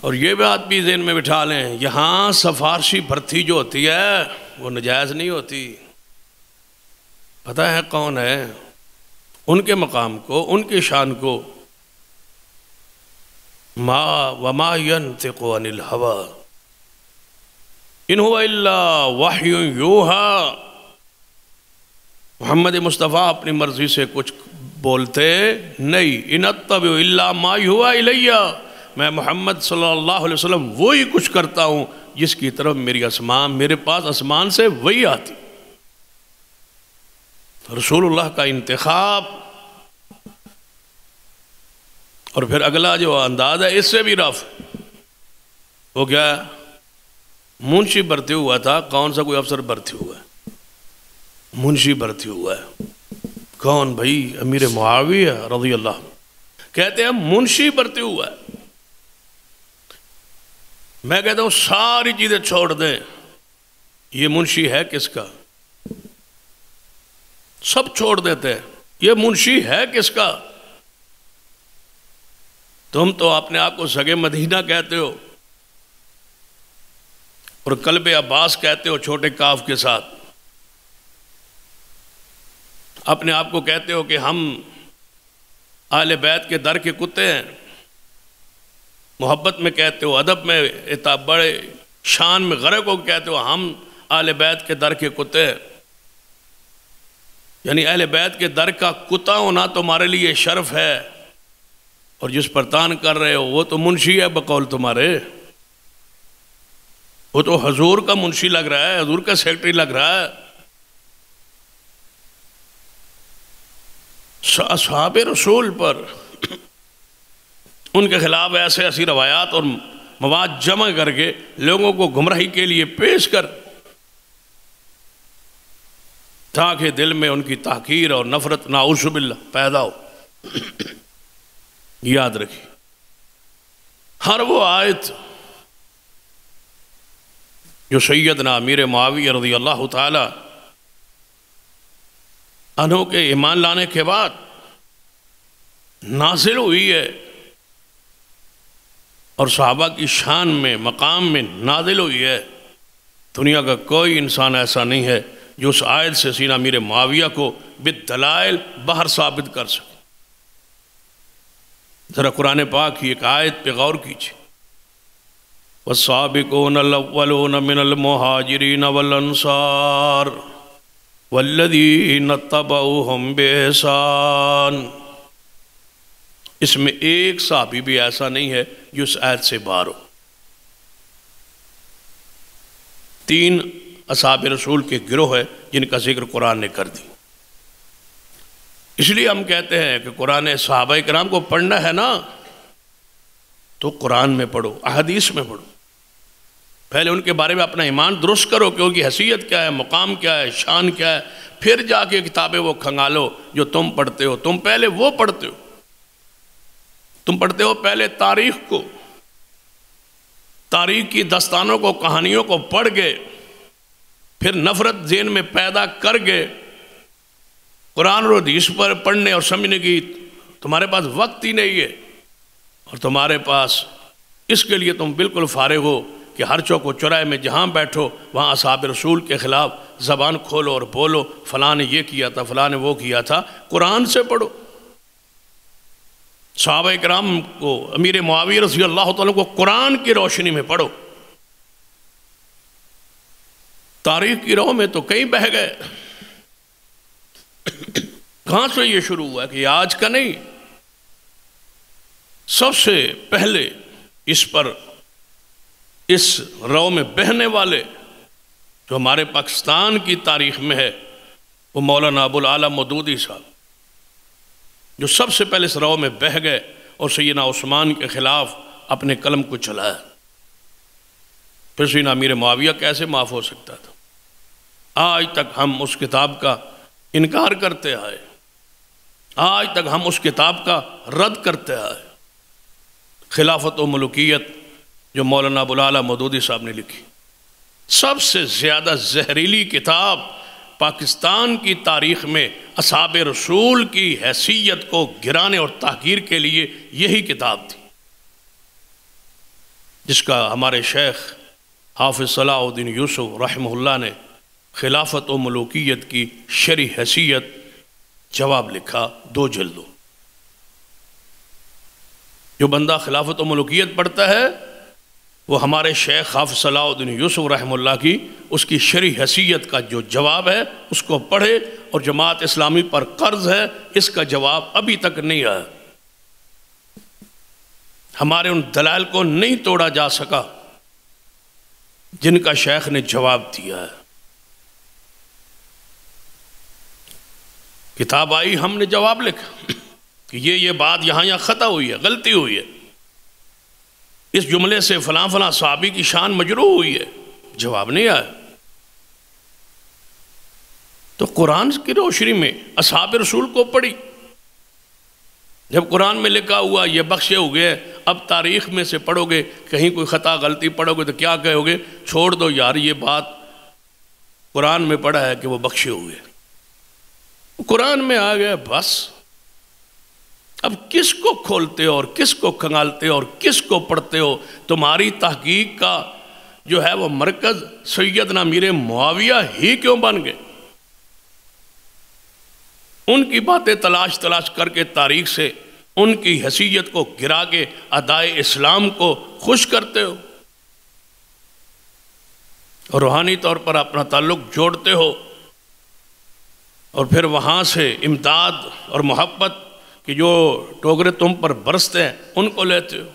اور یہ بات بھی ذہن میں بٹھا لیں، یہاں سفارشی بھرتی جو ہوتی ہے وہ نجائز نہیں ہوتی۔ پتہ ہے کون ہے؟ ان کے مقام کو، ان کی شان کو، ما وما ينطق عن الهوى ان هو الا وحی یوحی۔ محمد مصطفیٰ اپنی مرضی سے کچھ بولتے نہیں، ان اتبع الا ما یوحی الی، میں محمد صلی اللہ علیہ وسلم وہی کچھ کرتا ہوں جس کی طرف میرے پاس آسمان سے وہی آتی۔ رسول اللہ کا انتخاب، اور پھر اگلا جو انداز ہے اس سے بھی رف، وہ کیا ہے؟ منشی بھرتی ہوا تھا، کون سا کوئی افسر بھرتی ہوا ہے؟ منشی بھرتی ہوا ہے۔ کون بھائی؟ امیر معاویہ رضی اللہ عنہ کہتے ہیں منشی بھرتی ہوا ہے۔ میں کہتا ہوں ساری چیزیں چھوڑ دیں، یہ منشی ہے کس کا؟ سب چھوڑ دیتے ہیں، یہ منشی ہے کس کا؟ تم تو اپنے آپ کو سگے مدینہ کہتے ہو اور قلب عباس کہتے ہو چھوٹے کاف کے ساتھ، اپنے آپ کو کہتے ہو کہ ہم اہل بیت کے در کے کتے ہیں، محبت میں کہتے ہو، ادب میں، بڑے شان میں غرق کو کہتے ہو ہم اہل بیت کے در کے کتے ہیں۔ یعنی اہل بیت کے در کا کتا ہونا تمہارے لیے شرف ہے، اور جس پر تان کر رہے ہو وہ تو منشی ہے بقول تمہارے، وہ تو حضور کا منشی لگ رہا ہے، حضور کا سیکرٹری لگ رہا ہے۔ اصحاب رسول پر ان کے خلاف ایسے ایسی روایات اور مواد جمع کر کے لوگوں کو گمراہی کے لیے پیش کر، تاکہ دل میں ان کی تحقیر اور نفرت نعوذ باللہ پیدا ہو۔ یاد رکھیے، ہر وہ آیت جو سیدنا امیر معاویہ رضی اللہ تعالی عنہ کے ایمان لانے کے بعد نازل ہوئی ہے اور صحابہ کی شان میں مقام میں نازل ہوئی ہے. دنیا کا کوئی انسان ایسا نہیں ہے جو اس آیت سے سینہ امیر معاویہ کو بالدلائل باہر ثابت کر سکے. ذرا قرآن پاک کی ایک آیت پہ غور کیجیے. والسابقون الاولون من المہاجرین والانصار والذین اتبعوہم بإحسان. اس میں ایک صحابی بھی ایسا نہیں ہے جو اس آیت سے باہر ہو. 3 اصحاب رسول کے گروہ ہے جن کا ذکر قرآن نے کر دی. اس لیے ہم کہتے ہیں کہ قرآن صحابہ کرام کو پڑھنا ہے نا تو قرآن میں پڑھو، احادیث میں پڑھو. پہلے ان کے بارے میں اپنا ایمان درست کرو کہ ان کی حیثیت کیا ہے، مقام کیا ہے، شان کیا ہے. پھر جا کے کتابیں وہ کھنگالو جو تم پڑھتے ہو. تم پہلے وہ پڑھتے ہو، تم پڑھتے ہو پہلے تاریخ کو، تاریخ کی داستانوں کو، کہانیوں کو پڑھ گئے، پھر نفرت ذہن میں پیدا کر گئے. قرآن اور حدیث پر پڑھنے اور سمجھنے کی تمہارے پاس وقت ہی نہیں ہے، اور تمہارے پاس اس کے لیے تم بالکل فارغ ہو کہ ہر چوک و چوراہے میں جہاں بیٹھو وہاں اصحاب رسول کے خلاف زبان کھولو اور بولو فلاں نے یہ کیا تھا، فلاں نے وہ کیا تھا. قرآن سے پڑھو. صحابہ کرام کو، امیر معاویہ رضی اللہ تعالیٰ کو قرآن کی روشنی میں پڑھو. تاریخ کی راہ میں تو کئی بہہ گئے. کہاں سے یہ شروع ہوا ہے کہ یہ آج کا نہیں. سب سے پہلے اس پر اس راہ میں بہنے والے جو ہمارے پاکستان کی تاریخ میں ہے وہ مولانا ابو العالی مودودی صاحب، جو سب سے پہلے اس راہ میں بہہ گئے اور سیدنا عثمان کے خلاف اپنے قلم کو چلایا. پھر سیدنا امیر معاویہ کیسے معاف ہو سکتا تھا؟ آج تک ہم اس کتاب کا انکار کرتے آئے، آج تک ہم اس کتاب کا رد کرتے آئے. خلافت و ملوکیت جو مولانا ابو العالی مودودی صاحب نے لکھی، سب سے زیادہ زہریلی کتاب پاکستان کی تاریخ میں اصحاب رسول کی حیثیت کو گرانے اور تحقیر کے لیے یہی کتاب تھی، جس کا ہمارے شیخ حافظ صلاح الدین یوسف رحمہ اللہ نے خلافت و ملوکیت کی شرعی حیثیت جواب لکھا 2 جلدوں. جو بندہ خلافت و ملوکیت پڑھتا ہے وہ ہمارے شیخ حافظ صلاح الدین یوسف رحمہ اللہ کی اس کی شرعی حیثیت کا جو جواب ہے اس کو پڑھے. اور جماعت اسلامی پر قرض ہے، اس کا جواب ابھی تک نہیں آیا. ہمارے ان دلائل کو نہیں توڑا جا سکا جن کا شیخ نے جواب دیا ہے. کتاب آئی، ہم نے جواب لکھا کہ یہ بات یہاں خطا ہوئی ہے، غلطی ہوئی ہے، اس جملے سے فلاں فلاں صحابی کی شان مجروح ہوئی ہے. جواب نہیں آیا. تو قرآن کی روشنی میں اصحاب رسول کو پڑھی. جب قرآن میں لکھا ہوا یہ بخشے ہوئے، اب تاریخ میں سے پڑھو گے، کہیں کوئی خطا غلطی پڑھو گے تو کیا کہو گے؟ چھوڑ دو یار، یہ بات قرآن میں پڑھا ہے کہ وہ بخشے ہوئے. قرآن میں آ گئے بس. اب کس کو کھولتے ہو اور کس کو کھنگالتے ہو اور کس کو پڑھتے ہو؟ تمہاری تحقیق کا جو ہے وہ مرکز سیدنا امیر معاویہ ہی کیوں بن گئے؟ ان کی باتیں تلاش کر کے تاریخ سے ان کی حیثیت کو گرا کے ادائے اسلام کو خوش کرتے ہو اور روحانی طور پر اپنا تعلق جوڑتے ہو، اور پھر وہاں سے امداد اور محبت کہ جو ٹوکرے تم پر برستے ہیں ان کو لیتے ہو.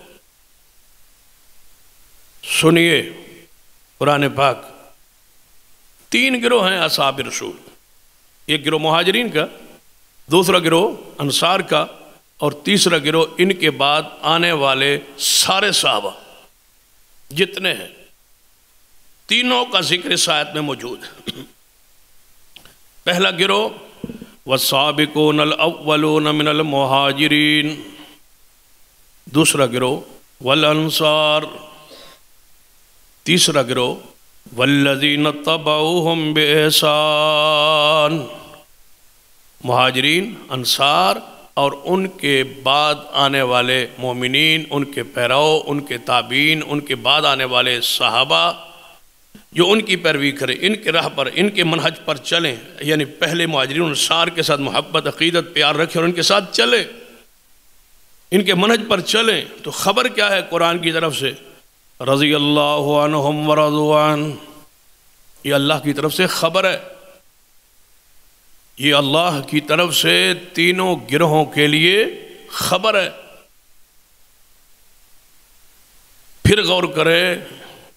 سنیے قرآن پاک. 3 گروہ ہیں اصحاب رسول. ایک گروہ مہاجرین کا، دوسرا گروہ انصار کا، اور تیسرا گروہ ان کے بعد آنے والے سارے صحابہ جتنے ہیں. تینوں کا ذکر اس آیت میں موجود ہے. پہلا گروہ والسابقون الاولون من المہاجرین، دوسرا گروہ والانصار، تیسرا گروہ والذین اتبعوہم بإحسان. مہاجرین، انصار اور ان کے بعد آنے والے مومنین، ان کے پیرو، ان کے تابعین، ان کے بعد آنے والے صحابہ جو ان کی پیروی کریں، ان کے راہ پر، ان کے منہج پر چلیں، یعنی پہلے مہاجرین انصار کے ساتھ محبت، عقیدت، پیار رکھیں اور ان کے ساتھ چلیں، ان کے منہج پر چلیں، تو خبر کیا ہے قرآن کی طرف سے؟ رضی اللہ عنہم ورضوا عنہ، یہ اللہ کی طرف سے خبر ہے، یہ اللہ کی طرف سے تینوں گروہوں کے لیے خبر ہے۔ پھر غور کرے،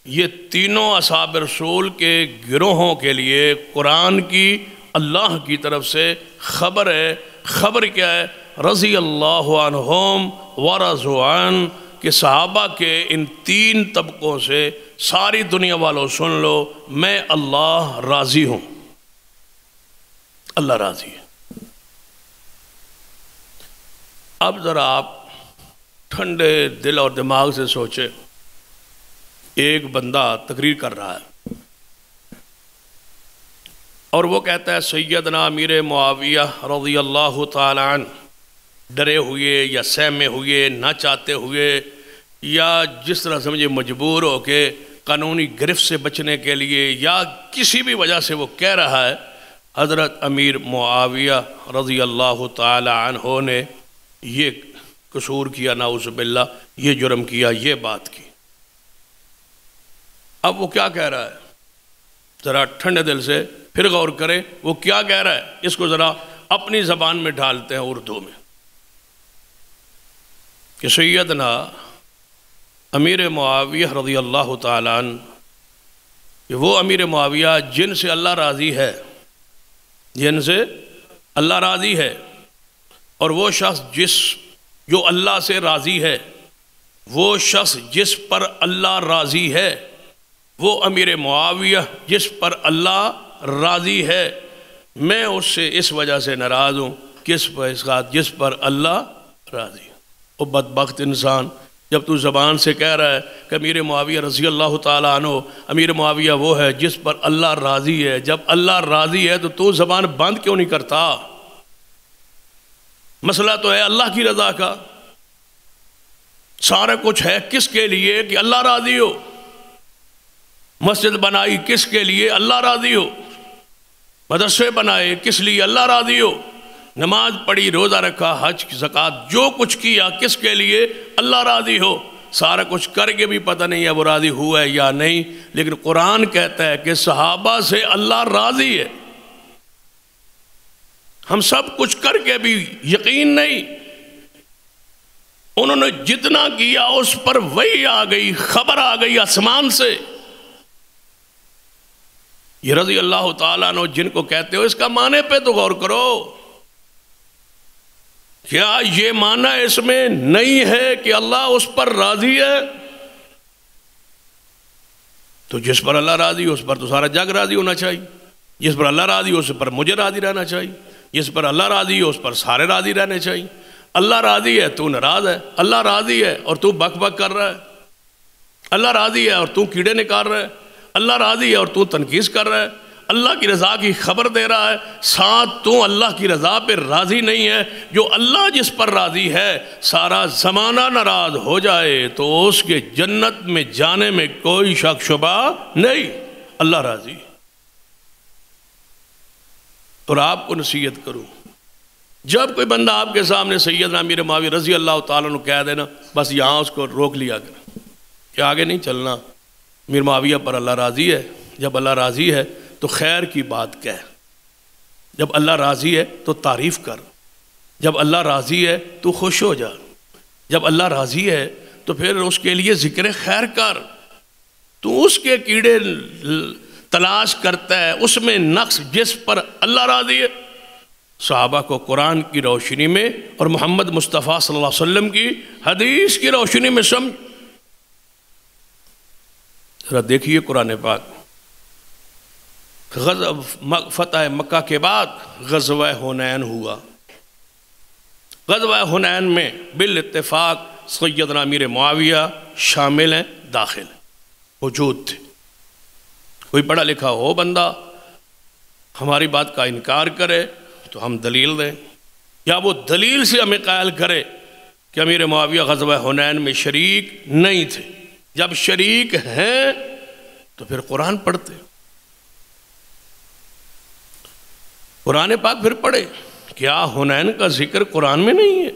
یہ تینوں اصحاب رسول کے گروہوں کے لیے قرآن کی اللہ کی طرف سے خبر ہے۔ خبر کیا ہے؟ رضی اللہ عنہم ورضوا عنہ، کہ صحابہ کے ان تین طبقوں سے ساری دنیا والوں سن لو، میں اللہ راضی ہوں، اللہ راضی ہے۔ اب ذرا آپ ٹھنڈے دل اور دماغ سے سوچیں، ایک بندہ تقریر کر رہا ہے اور وہ کہتا ہے سیدنا امیر معاویہ رضی اللہ تعالی عنہ ڈرے ہوئے یا سہمے ہوئے، نہ چاہتے ہوئے، یا جس طرح سمجھے مجبور ہو کے قانونی گرفت سے بچنے کے لیے، یا کسی بھی وجہ سے وہ کہہ رہا ہے، حضرت امیر معاویہ رضی اللہ تعالی عنہ نے یہ قصور کیا، نعوذ باللہ، یہ جرم کیا، یہ بات کی۔ اب وہ کیا کہہ رہا ہے؟ ذرا ٹھنڈے دل سے پھر غور کریں، وہ کیا کہہ رہا ہے، اس کو ذرا اپنی زبان میں ڈھالتے ہیں اردو میں، کہ سیدنا امیر معاویہ رضی اللہ تعالی عنہ، کہ وہ امیر معاویہ جن سے اللہ راضی ہے، جن سے اللہ راضی ہے، اور وہ شخص جو اللہ سے راضی ہے، وہ شخص جس پر اللہ راضی ہے، وہ امیر معاویہ جس پر اللہ راضی ہے، میں اس سے اس وجہ سے ناراض ہوں، جس پر اللہ راضی ہے۔ وہ بدبخت انسان، جب تو زبان سے کہہ رہا ہے کہ امیر معاویہ رضی اللہ تعالیٰ عنہ، امیر معاویہ وہ ہے جس پر اللہ راضی ہے، جب اللہ راضی ہے تو زبان بند کیوں نہیں کرتا؟ مسئلہ تو ہے اللہ کی رضا کا، سارا کچھ ہے کس کے لیے؟ کہ اللہ راضی ہو۔ مسجد بنائی کس کے لیے؟ اللہ راضی ہو۔ مدرسے بنائے کس لیے؟ اللہ راضی ہو۔ نماز پڑھی، روزہ رکھا، حج، زکوٰۃ، جو کچھ کیا کس کے لیے؟ اللہ راضی ہو۔ سارا کچھ کر کے بھی پتہ نہیں ہے وہ راضی ہوا ہے یا نہیں، لیکن قرآن کہتا ہے کہ صحابہ سے اللہ راضی ہے۔ ہم سب کچھ کر کے بھی یقین نہیں، انہوں نے جتنا کیا اس پر وحی آ گئی، خبر آ گئی آسمان سے۔ یہ رضی اللہ تعالیٰ عنہ جن کو کہتے ہو، اس کا معنی پہ تو غور کرو۔ کیا یہ معنی اس میں نہیں ہے کہ اللہ اس پر راضی ہے؟ تو جس پر اللہ راضی ہو اس پر تو سارا جگ راضی ہونا چاہیے، جس پر اللہ راضی ہو اس پر مجھے راضی رہنا چاہیے، جس پر اللہ راضی ہو اس پر سارے راضی رہنے چاہیے۔ اللہ راضی ہے تو ناراض ہے، اللہ راضی ہے اور تو بک بک کر رہا ہے، اللہ راضی ہے اور تو کیڑے نکال رہا ہے، اللہ راضی ہے اور تو تنقید کر رہا ہے، اللہ کی رضا کی خبر دے رہا ہے، ساتھ تو اللہ کی رضا پہ راضی نہیں ہے۔ جو اللہ جس پر راضی ہے، سارا زمانہ ناراض ہو جائے تو اس کے جنت میں جانے میں کوئی شک شبہ نہیں، اللہ راضی۔ اور آپ کو نصیحت کروں، جب کوئی بندہ آپ کے سامنے سیدنا امیر معاویہ رضی اللہ تعالیٰ عنہ کہہ دینا، بس یہاں اس کو روک لیا کرنا کہ آگے نہیں چلنا۔ امیر معاویہ پر اللہ راضی ہے، جب اللہ راضی ہے تو خیر کی بات کہہ، جب اللہ راضی ہے تو تعریف کر، جب اللہ راضی ہے تو خوش ہو جا، جب اللہ راضی ہے تو پھر اس کے لیے ذکر خیر کر۔ تو اس کے کیڑے تلاش کرتا ہے، اس میں نقص جس پر اللہ راضی ہے۔ صحابہ کو قرآن کی روشنی میں اور محمد مصطفیٰ صلی اللہ علیہ وسلم کی حدیث کی روشنی میں سمجھ۔ ذرا دیکھیے قرآن پاک، فتح مکہ کے بعد غزوہ حنین ہوا۔ غزوہ حنین میں بالاتفاق سیدنا امیر معاویہ شامل ہیں، داخل ہیں، موجود تھے۔ کوئی پڑھا لکھا ہو بندہ ہماری بات کا انکار کرے تو ہم دلیل دیں، یا وہ دلیل سے ہمیں قائل کرے کہ امیر معاویہ غزوہ حنین میں شریک نہیں تھے۔ جب شریک ہیں تو پھر قرآن پڑھتے، قرآن پاک پھر پڑھے۔ کیا حنین کا ذکر قرآن میں نہیں ہے؟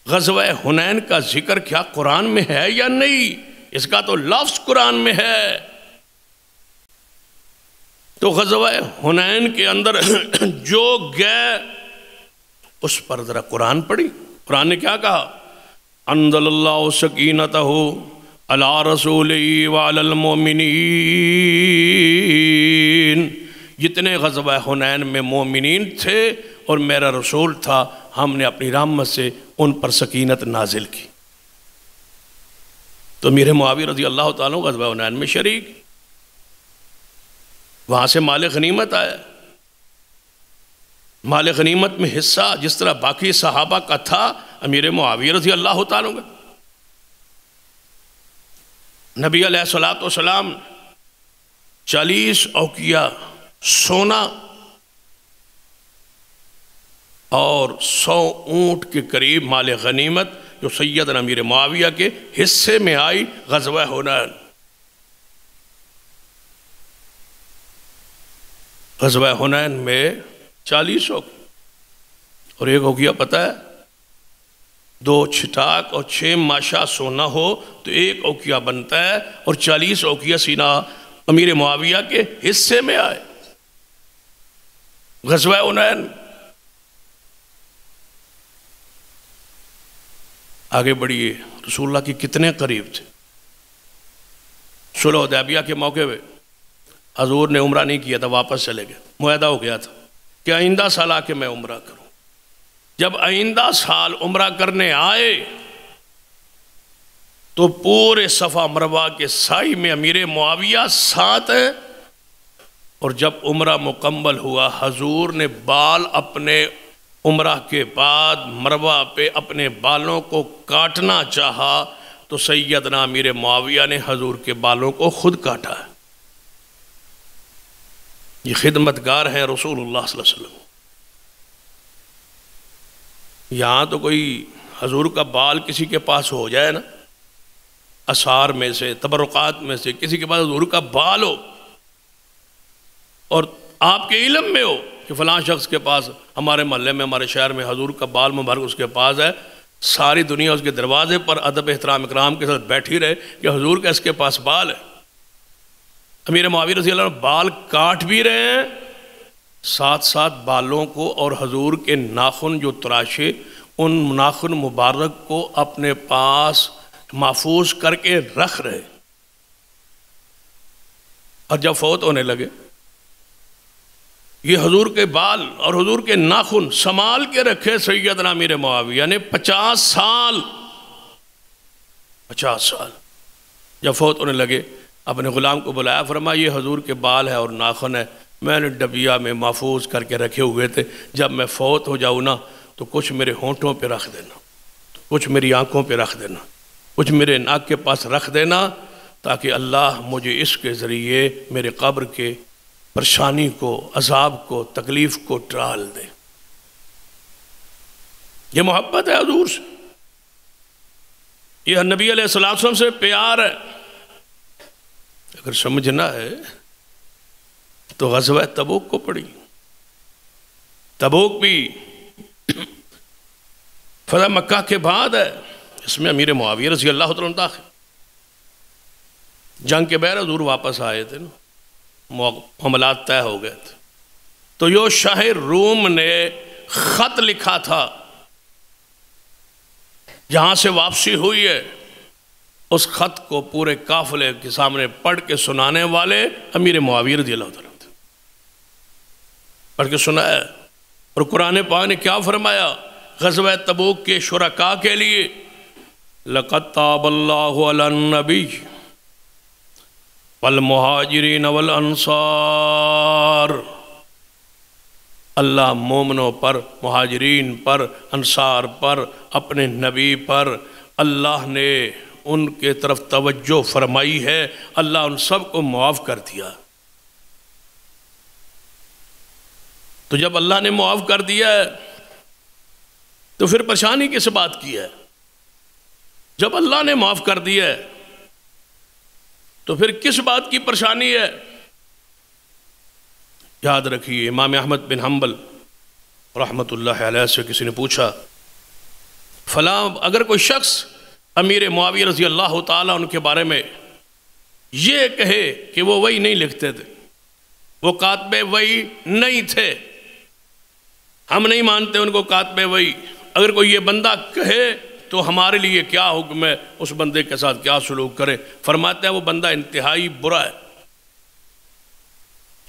غزوہ حنین کا ذکر کیا قرآن میں ہے یا نہیں؟ اس کا تو لفظ قرآن میں ہے۔ تو غزوہ حنین کے اندر جو گئے اس پر ذرا قرآن پڑھی۔ قرآن نے کیا کہا؟ انزل اللہ سکینتہ علی رسولہ وعلی المؤمنین۔ جتنے غزوہ حنین میں مومنین تھے اور میرا رسول تھا، ہم نے اپنی رحمت سے ان پر سکینت نازل کی۔ تو امیر معاویہ رضی اللہ تعالیٰ غزوہ حنین میں شریک، وہاں سے مال غنیمت آیا۔ مال غنیمت میں حصہ جس طرح باقی صحابہ کا تھا، امیر معاویہ رضی اللہ تعالیٰ کا۔ نبی علیہ السلام 40 اوقیہ سونا اور 100 اونٹ کے قریب مال غنیمت جو سیدنا امیر معاویہ کے حصے میں آئی غزوہ حنین۔ غزوہ حنین میں 40 اوقیہ، اور ایک اوقیہ پتہ ہے 2 چھٹاک اور 6 ماشا سونا ہو تو ایک اوقیہ بنتا ہے، اور 40 اوقیہ سینہ امیر معاویہ کے حصے میں آئے غزوہ حنین۔ آگے بڑھیے، رسول اللہ کی کتنے قریب تھے۔ صلح حدیبیہ کے موقع پہ حضور نے عمرہ نہیں کیا تھا، واپس چلے گئے، معاہدہ ہو گیا تھا کہ آئندہ سال آ کے میں عمرہ کروں۔ جب آئندہ سال عمرہ کرنے آئے تو پورے صفا مروہ کے سائی میں امیر معاویہ ساتھ ہیں، اور جب عمرہ مکمل ہوا حضور نے بال اپنے عمرہ کے بعد مروہ پہ اپنے بالوں کو کاٹنا چاہا تو سیدنا امیر معاویہ نے حضور کے بالوں کو خود کاٹا ہے۔ یہ خدمتگار ہیں رسول اللہ صلی اللہ علیہ وسلم۔ یہاں تو کوئی حضور کا بال کسی کے پاس ہو جائے نا، اثار میں سے تبرکات میں سے کسی کے پاس حضور کا بال ہو، اور آپ کے علم میں ہو کہ فلاں شخص کے پاس ہمارے محلے میں ہمارے شہر میں حضور کا بال مبارک اس کے پاس ہے، ساری دنیا اس کے دروازے پر ادب احترام اکرام کے ساتھ بیٹھی رہے کہ حضور کا اس کے پاس بال ہے۔ امیر معاویہ رضی اللہ عنہ بال کاٹ بھی رہے ہیں، ساتھ ساتھ بالوں کو اور حضور کے ناخن جو تراشے ان ناخن مبارک کو اپنے پاس محفوظ کر کے رکھ رہے۔ اور جب فوت ہونے لگے یہ حضور کے بال اور حضور کے ناخن سنبھال کے رکھے سیدنا امیر معاویہ نے 50 سال۔ جب فوت ہونے لگے اپنے غلام کو بلایا، فرمایا یہ حضور کے بال ہے اور ناخن ہے، میں نے ڈبیا میں محفوظ کر کے رکھے ہوئے تھے، جب میں فوت ہو جاؤں نا تو کچھ میرے ہونٹوں پہ رکھ دینا، کچھ میری آنکھوں پہ رکھ دینا، کچھ میرے ناک کے پاس رکھ دینا، تاکہ اللہ مجھے اس کے ذریعے میرے قبر کے پریشانی کو، عذاب کو، تکلیف کو ٹال دے۔ یہ محبت ہے حضور سے، یہ نبی علیہ السلام سے پیار ہے۔ اگر سمجھنا ہے تو غزوہ تبوک کو پڑھی۔ تبوک بھی فتح مکہ کے بعد ہے، اس میں امیر معاویہ رضی اللہ عنہ داخل۔ جنگ کے بغیر حضور واپس آئے تھے نا، معاملات طے ہو گئے تھے، تو یہ شاہ روم نے خط لکھا تھا جہاں سے واپسی ہوئی ہے، اس خط کو پورے قافلے کے سامنے پڑھ کے سنانے والے امیر معاویہ رضی اللہ عنہ تھے۔ پڑھ کے سنایا، اور قرآن پاک نے کیا فرمایا غزوہ تبوک کے شرکاء کے لیے؟ لَقَدْ تَابَ اللَّهُ عَلَى النَّبِيِّ والمہاجرین والانصار۔ اللہ مومنوں پر، مہاجرین پر، انصار پر، اپنے نبی پر اللہ نے ان کے طرف توجہ فرمائی ہے، اللہ ان سب کو معاف کر دیا۔ تو جب اللہ نے معاف کر دیا ہے تو پھر پریشانی کس بات کی ہے؟ جب اللہ نے معاف کر دیا ہے تو پھر کس بات کی پریشانی ہے؟ یاد رکھیے، امام احمد بن حنبل رحمۃ اللہ علیہ سے کسی نے پوچھا، فلاں اگر کوئی شخص امیر معاویہ رضی اللہ تعالیٰ ان کے بارے میں یہ کہے کہ وہ وحی نہیں لکھتے تھے، وہ کاتب وحی نہیں تھے، ہم نہیں مانتے ان کو کاتب وحی، اگر کوئی یہ بندہ کہے تو ہمارے لیے کیا حکم ہے، اس بندے کے ساتھ کیا سلوک کرے؟ فرماتے ہیں وہ بندہ انتہائی برا ہے،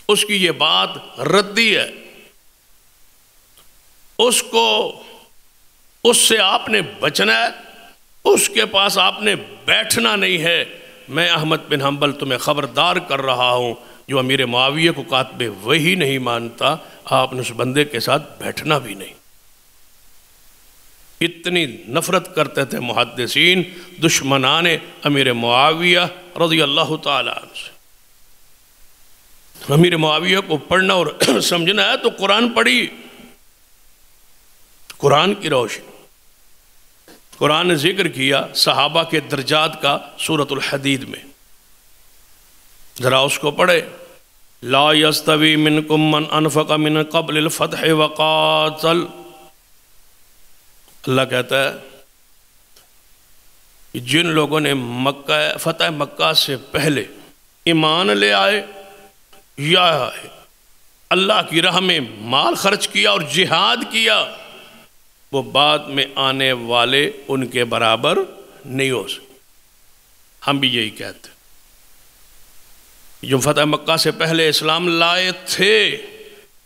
اس کی یہ بات ردی ہے، اس سے آپ نے بچنا ہے، اس کے پاس آپ نے بیٹھنا نہیں ہے۔ میں احمد بن حنبل تمہیں خبردار کر رہا ہوں، جو امیر معاویہ کو کاتب وحی نہیں مانتا، آپ نے اس بندے کے ساتھ بیٹھنا بھی نہیں۔ اتنی نفرت کرتے تھے محدثین دشمنان امیر معاویہ رضی اللہ تعالیٰ عنہ سے۔ امیر معاویہ کو پڑھنا اور سمجھنا ہے تو قرآن پڑھی، قرآن کی روشنی۔ قرآن نے ذکر کیا صحابہ کے درجات کا سورۃ الحدید میں، ذرا اس کو پڑھے۔ لا یستوی منکم من انفق من قبل الفتح وقاتل، اللہ کہتا ہے کہ جن لوگوں نے فتح مکہ سے پہلے ایمان لے آئے یا اللہ کی راہ میں مال خرچ کیا اور جہاد کیا، وہ بعد میں آنے والے ان کے برابر نہیں ہو سکتے۔ ہم بھی یہی کہتے ہیں، جو فتح مکہ سے پہلے اسلام لائے تھے،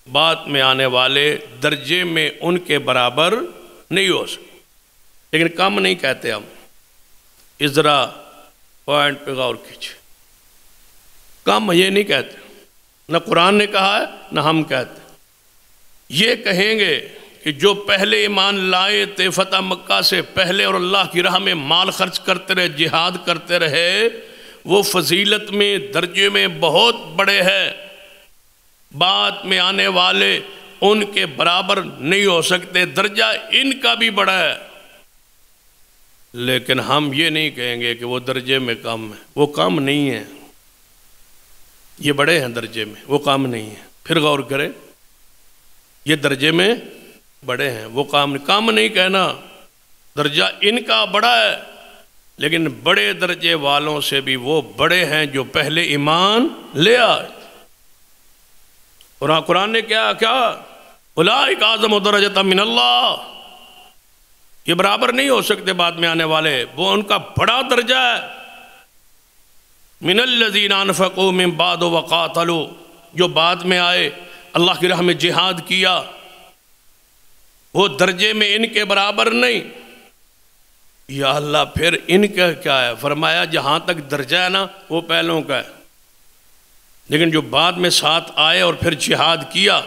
بعد میں آنے والے درجے میں ان کے برابر نہیں ہو سکتے۔ لیکن کم نہیں کہتے ہم، اس ذرا پوائنٹ پہ غور کیجیے، کم یہ نہیں کہتے، نہ قرآن نے کہا ہے نہ ہم کہتے ہیں۔ یہ کہیں گے کہ جو پہلے ایمان لائے تھے فتح مکہ سے پہلے اور اللہ کی راہ میں مال خرچ کرتے رہے، جہاد کرتے رہے، وہ فضیلت میں درجے میں بہت بڑے ہیں، بعد میں آنے والے ان کے برابر نہیں ہو سکتے، درجہ ان کا بھی بڑا ہے۔ لیکن ہم یہ نہیں کہیں گے کہ وہ درجے میں کم ہے، وہ کم نہیں ہے، یہ بڑے ہیں درجے میں، وہ کم نہیں ہے۔ پھر غور کریں، یہ درجے میں بڑے ہیں، وہ کم نہیں کہنا، درجہ ان کا بڑا ہے، لیکن بڑے درجے والوں سے بھی وہ بڑے ہیں جو پہلے ایمان لے آئے۔ اور قرآن نے کیا اولئک اعظم درجۃ من اللہ، یہ برابر نہیں ہو سکتے بعد میں آنے والے، وہ ان کا بڑا درجہ ہے۔ من الذین انفقوا من بعد وقاتلوا، جو بعد میں آئے اللہ کی راہ میں جہاد کیا، وہ درجے میں ان کے برابر نہیں۔ یا اللہ پھر ان کا کیا ہے؟ فرمایا جہاں تک درجہ ہے نا وہ پہلوں کا ہے، لیکن جو بعد میں ساتھ آئے اور پھر جہاد کیا،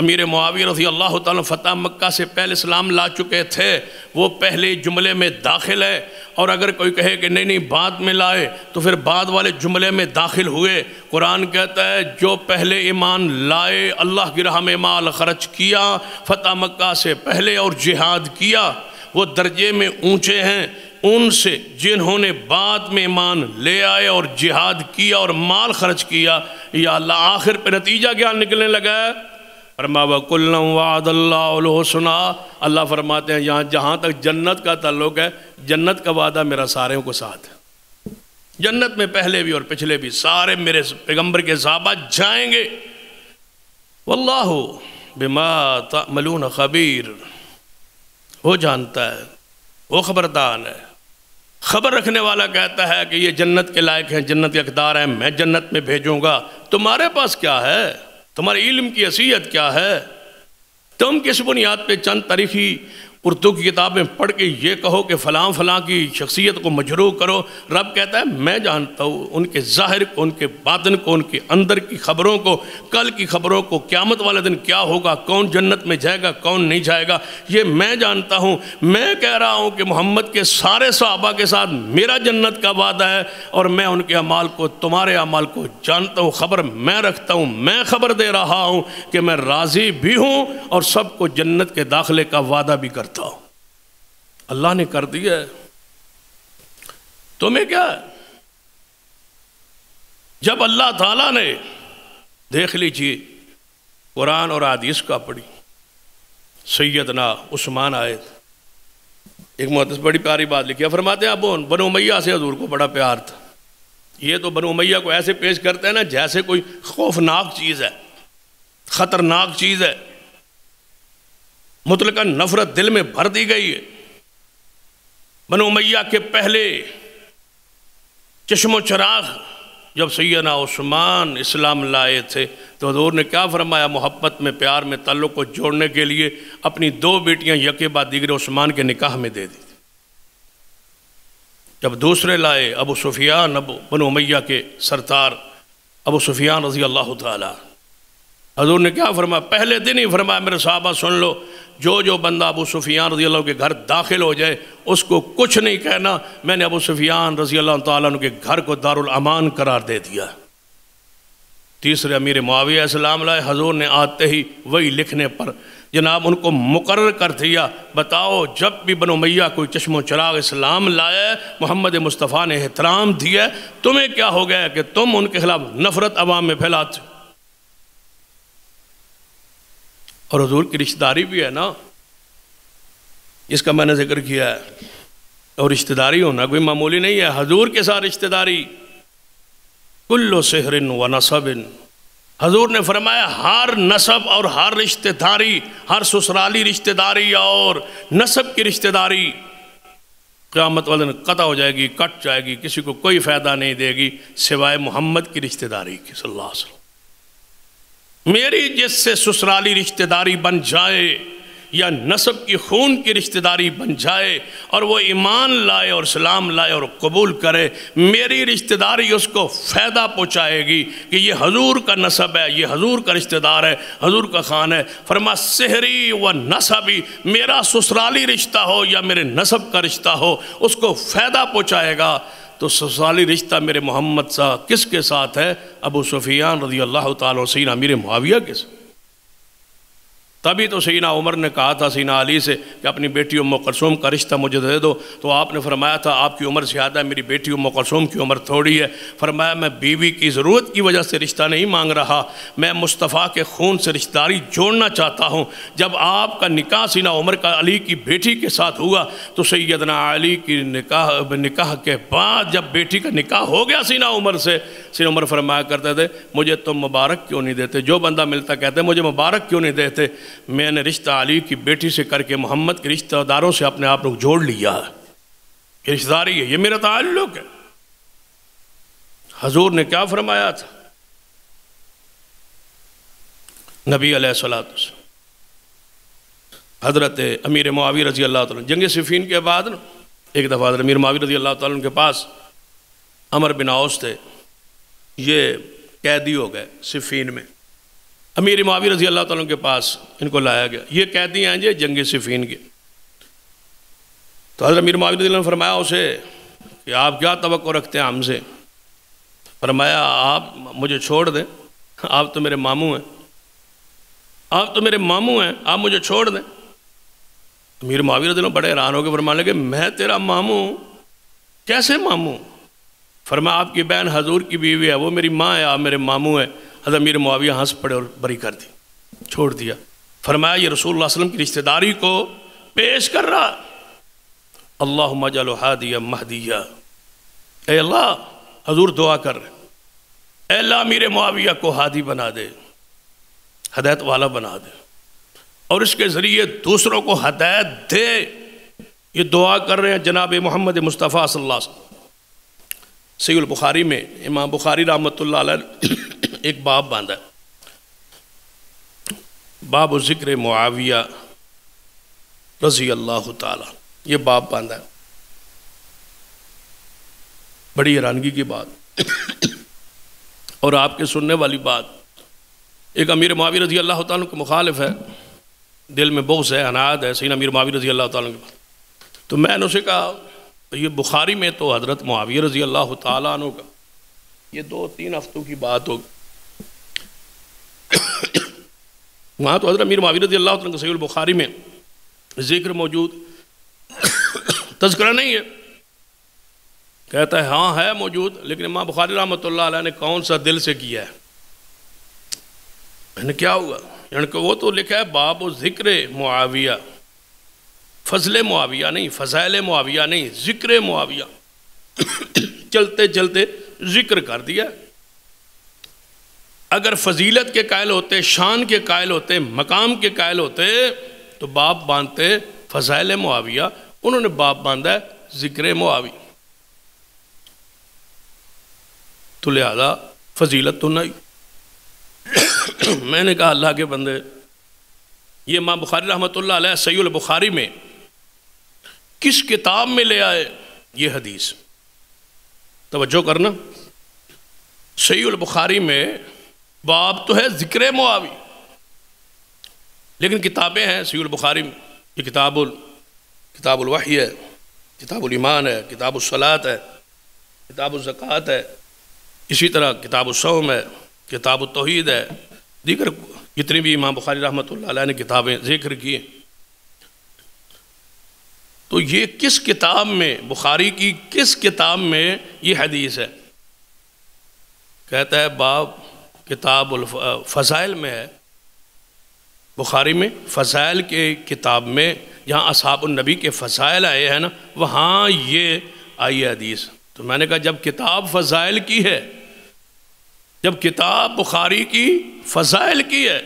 امیر معاویہ رضی اللہ تعالیٰ فتح مکہ سے پہلے اسلام لا چکے تھے، وہ پہلے جملے میں داخل ہے۔ اور اگر کوئی کہے کہ نہیں بعد میں لائے تو پھر بعد والے جملے میں داخل ہوئے۔ قرآن کہتا ہے جو پہلے ایمان لائے، اللہ کی راہ میں مال خرچ کیا فتح مکہ سے پہلے اور جہاد کیا، وہ درجے میں اونچے ہیں ان سے جنہوں نے بعد میں ایمان لے آئے اور جہاد کیا اور مال خرچ کیا۔ یا اللہ آخر پہ نتیجہ کیا نکلنے لگا ہے؟ فرما وَكُلًّا وَعَدَ اللَّهُ الْحُسْنَىٰ، اللہ فرماتے ہیں جہاں تک جنت کا تعلق ہے، جنت کا وعدہ میرا سارے کو ساتھ ہے۔ جنت میں پہلے بھی اور پچھلے بھی سارے میرے پیغمبر کے صحابہ جائیں گے۔ وَاللَّهُ بِمَا تَعْمَلُونَ خَبِيرٌ، وہ جانتا ہے، وہ خبردار ہے، خبر رکھنے والا کہتا ہے کہ یہ جنت کے لائق ہیں، جنت کے حقدار ہیں، میں جنت میں بھیجوں گا۔ تمہارے پاس کیا ہے؟ تمہارے علم کی حیثیت کیا ہے؟ تم کس بنیاد پہ چند تاریخی اردو کی کتابیں پڑھ کے یہ کہو کہ فلاں فلاں کی شخصیت کو مجروح کرو؟ رب کہتا ہے میں جانتا ہوں ان کے ظاہر کو، ان کے باطن کو، ان کے اندر کی خبروں کو، کل کی خبروں کو، قیامت والے دن کیا ہوگا، کون جنت میں جائے گا کون نہیں جائے گا، یہ میں جانتا ہوں۔ میں کہہ رہا ہوں کہ محمد کے سارے صحابہ کے ساتھ میرا جنت کا وعدہ ہے، اور میں ان کے اعمال کو، تمہارے اعمال کو جانتا ہوں، خبر میں رکھتا ہوں۔ میں خبر دے رہا ہوں کہ میں راضی بھی ہوں اور سب کو جنت کے داخلے کا وعدہ بھی کرتا ہوں۔ اللہ نے کر دیا ہے، تمہیں کیا ہے؟ جب اللہ تعالیٰ نے، دیکھ لیجیے قرآن اور حدیث کا پڑھی، سیدنا عثمان آئے، ایک محدث بڑی پیاری بات لکھی ہے، فرماتے ہیں اب بنو امیہ سے حضور کو بڑا پیار تھا، یہ تو بنو امیہ کو ایسے پیش کرتے ہیں نا جیسے کوئی خوفناک چیز ہے، خطرناک چیز ہے، مطلقاً نفرت دل میں بھر دی گئی ہے۔ بنو امیہ کے پہلے چشم و چراغ جب سیدنا عثمان اسلام لائے تھے تو حضور نے کیا فرمایا؟ محبت میں، پیار میں، تعلق کو جوڑنے کے لیے اپنی 2 بیٹیاں یکے بعد دیگر عثمان کے نکاح میں دے دی۔ جب دوسرے لائے ابو سفیان، بنو امیہ کے سردار ابو سفیان رضی اللہ تعالیٰ، حضور نے کیا فرمایا؟ پہلے دن ہی فرمایا میرے صحابہ سن لو، جو بندہ ابو سفیان رضی اللہ عنہ کے گھر داخل ہو جائے اس کو کچھ نہیں کہنا، میں نے ابو سفیان رضی اللہ تعالیٰ عنہ کے گھر کو دارالامان قرار دے دیا۔ تیسرے امیر معاویہ السلام لائے، حضور نے آتے ہی وہی لکھنے پر جناب ان کو مقرر کر دیا، بتاؤ جب بھی بنو امیہ کوئی چشم و چراغ اسلام لائے، محمد مصطفیٰ نے احترام دیا، تمہیں کیا ہو گیا کہ تم ان کے خلاف نفرت عوام میں پھیلاتے ہو؟ اور حضور کی رشتہ داری بھی ہے نا، اس کا میں نے ذکر کیا ہے، اور رشتہ داری ہونا کوئی معمولی نہیں ہے۔ حضور کے ساتھ رشتہ داری کل سحر و نسب، حضور نے فرمایا ہر نسب اور ہر رشتہ داری، ہر سسرالی رشتہ داری اور نسب کی رشتہ داری قیامت والے دن قطع ہو جائے گی، کٹ جائے گی، کسی کو کوئی فائدہ نہیں دے گی سوائے محمد کی رشتہ داری کی صلی اللہ علیہ وسلم۔ میری جس سے سسرالی رشتہ داری بن جائے یا نسب کی خون کی رشتہ داری بن جائے اور وہ ایمان لائے اور اسلام لائے اور قبول کرے، میری رشتہ داری اس کو فائدہ پہنچائے گی کہ یہ حضور کا نسب ہے، یہ حضور کا رشتہ دار ہے، حضور کا خان ہے۔ فرما سحری و نسبی، میرا سسرالی رشتہ ہو یا میرے نسب کا رشتہ ہو اس کو فائدہ پہنچائے گا۔ تو سسرالی رشتہ میرے محمد صاحب کس کے ساتھ ہے؟ ابو سفیان رضی اللہ تعالیٰ سیدنا امیر معاویہ کے ساتھ۔ تبھی تو سیدنا عمر نے کہا تھا سیدنا علی سے کہ اپنی بیٹی ام کلثوم کا رشتہ مجھے دے دو، تو آپ نے فرمایا تھا آپ کی عمر زیادہ ہے، میری بیٹی ام کلثوم کی عمر تھوڑی ہے۔ فرمایا میں بیوی کی ضرورت کی وجہ سے رشتہ نہیں مانگ رہا، میں مصطفیٰ کے خون سے رشتہ داری جوڑنا چاہتا ہوں۔ جب آپ کا نکاح سیدنا عمر کا علی کی بیٹی کے ساتھ ہوا تو سیدنا علی کی نکاح کے بعد جب بیٹی کا نکاح ہو گیا سیدنا عمر سے، سیدنا عمر فرمایا کرتے تھے مجھے تم مبارک کیوں نہیں دیتے؟ جو بندہ ملتا کہتے مجھے مبارک کیوں نہیں دیتے؟ میں نے رشتہ علی کی بیٹی سے کر کے محمد کے رشتہ داروں سے اپنے آپ کو جوڑ لیا، یہ رشتہ داری ہے، یہ میرا تعلق ہے۔ حضور نے کیا فرمایا تھا؟ نبی علیہ الصلوۃ والسلام حضرت امیر معاویہ رضی اللہ تعالیٰ جنگ صفین کے بعد ایک دفعہ حضرت امیر معاویہ رضی اللہ تعالیٰ کے پاس عمر بن عوص تھے، یہ قیدی ہو گئے صفین میں، امیر معاویہ رضی اللہ تعالیٰ کے پاس ان کو لایا گیا، یہ قیدی ہیں جی جنگ صفین کے۔ تو حضرت امیر معاویہ رضی اللہ نے فرمایا اسے کہ آپ کیا توقع رکھتے ہیں ہم سے؟ فرمایا آپ مجھے چھوڑ دیں، آپ تو میرے ماموں ہیں، آپ تو میرے ماموں ہیں، آپ مجھے چھوڑ دیں۔ امیر معاویہ رضی اللہ بڑے حیران ہو کے فرمانے لگے میں تیرا ماموں ہوں؟ کیسے ماموں؟ فرمایا آپ کی بہن حضور کی بیوی ہے، وہ میری ماں ہے، آپ میرے ماموں ہیں۔ حضرت امیر معاویہ ہنس پڑے اور بری کر دی، چھوڑ دیا۔ فرمایا یہ رسول اللہ علیہ وسلم کی رشتہ داری کو پیش کر رہا۔ اللہم اجعل ہادیا مہدیا، اے اللہ حضور دعا کر رہے، اے اللہ امیر معاویہ کو ہادی بنا دے، ہدایت والا بنا دے، اور اس کے ذریعے دوسروں کو ہدایت دے۔ یہ دعا کر رہے ہیں جناب محمد مصطفیٰ صلی اللہ علیہ وسلم۔ صحیح البخاری میں امام بخاری رحمۃ اللہ علیہ ایک باب باندھا ہے، باب ذکر معاویہ رضی اللہ تعالی، یہ باب باندھا ہے۔ بڑی حیرانگی کی بات اور آپ کے سننے والی بات، ایک امیر معاویہ رضی اللہ تعالیٰ کے مخالف ہے، دل میں بغض ہے، عناد ہے سیدنا امیر معاویہ رضی اللہ تعالیٰ کے پاس۔ تو میں نے اسے کہا یہ بخاری میں تو حضرت معاویہ رضی اللہ تعالیٰ عنہ کا یہ 2-3 ہفتوں کی بات ہوگی، وہاں تو حضرت امیر معاویہ رضی اللہ عنہ کا صحیح البخاری میں ذکر موجود تذکرہ نہیں ہے؟ کہتا ہے ہاں ہے موجود، لیکن امام بخاری رحمۃ اللہ علیہ نے کون سا دل سے کیا ہے؟ میں نے کیا ہوا؟ یعنی کہ وہ تو لکھا ہے باب و ذکر معاویہ، فضل معاویہ نہیں، فضائل معاویہ نہیں، ذکر معاویہ چلتے چلتے ذکر کر دیا۔ اگر فضیلت کے قائل ہوتے، شان کے قائل ہوتے، مقام کے قائل ہوتے تو باب باندھتے فضائل معاویہ، انہوں نے باب باندھا ہے ذکر معاویہ، تو لہذا فضیلت تو نہیں۔ میں نے کہا اللہ کے بندے، یہ امام بخاری رحمۃ اللہ علیہ صحیح البخاری میں کس کتاب میں لے آئے یہ حدیث؟ توجہ کرنا، صحیح البخاری میں باب تو ہے ذکر معاویہ، لیکن کتابیں ہیں صحیح البخاری میں، یہ کتاب الوحی ہے، کتاب الایمان ہے، کتاب الصلاۃ ہے، کتاب الزکوٰۃ ہے، اسی طرح کتاب الصوم ہے، کتاب التوحید ہے، دیگر جتنی بھی امام بخاری رحمۃ اللہ علیہ نے کتابیں ذکر کی ہیں۔ تو یہ کس کتاب میں، بخاری کی کس کتاب میں یہ حدیث ہے؟ کہتا ہے باب کتاب الفضائل میں ہے، بخاری میں فضائل کے کتاب میں، جہاں اصحاب النبی کے فضائل آئے ہیں نا، وہاں یہ آئی حدیث۔ تو میں نے کہا جب کتاب فضائل کی ہے، جب کتاب بخاری کی فضائل کی ہے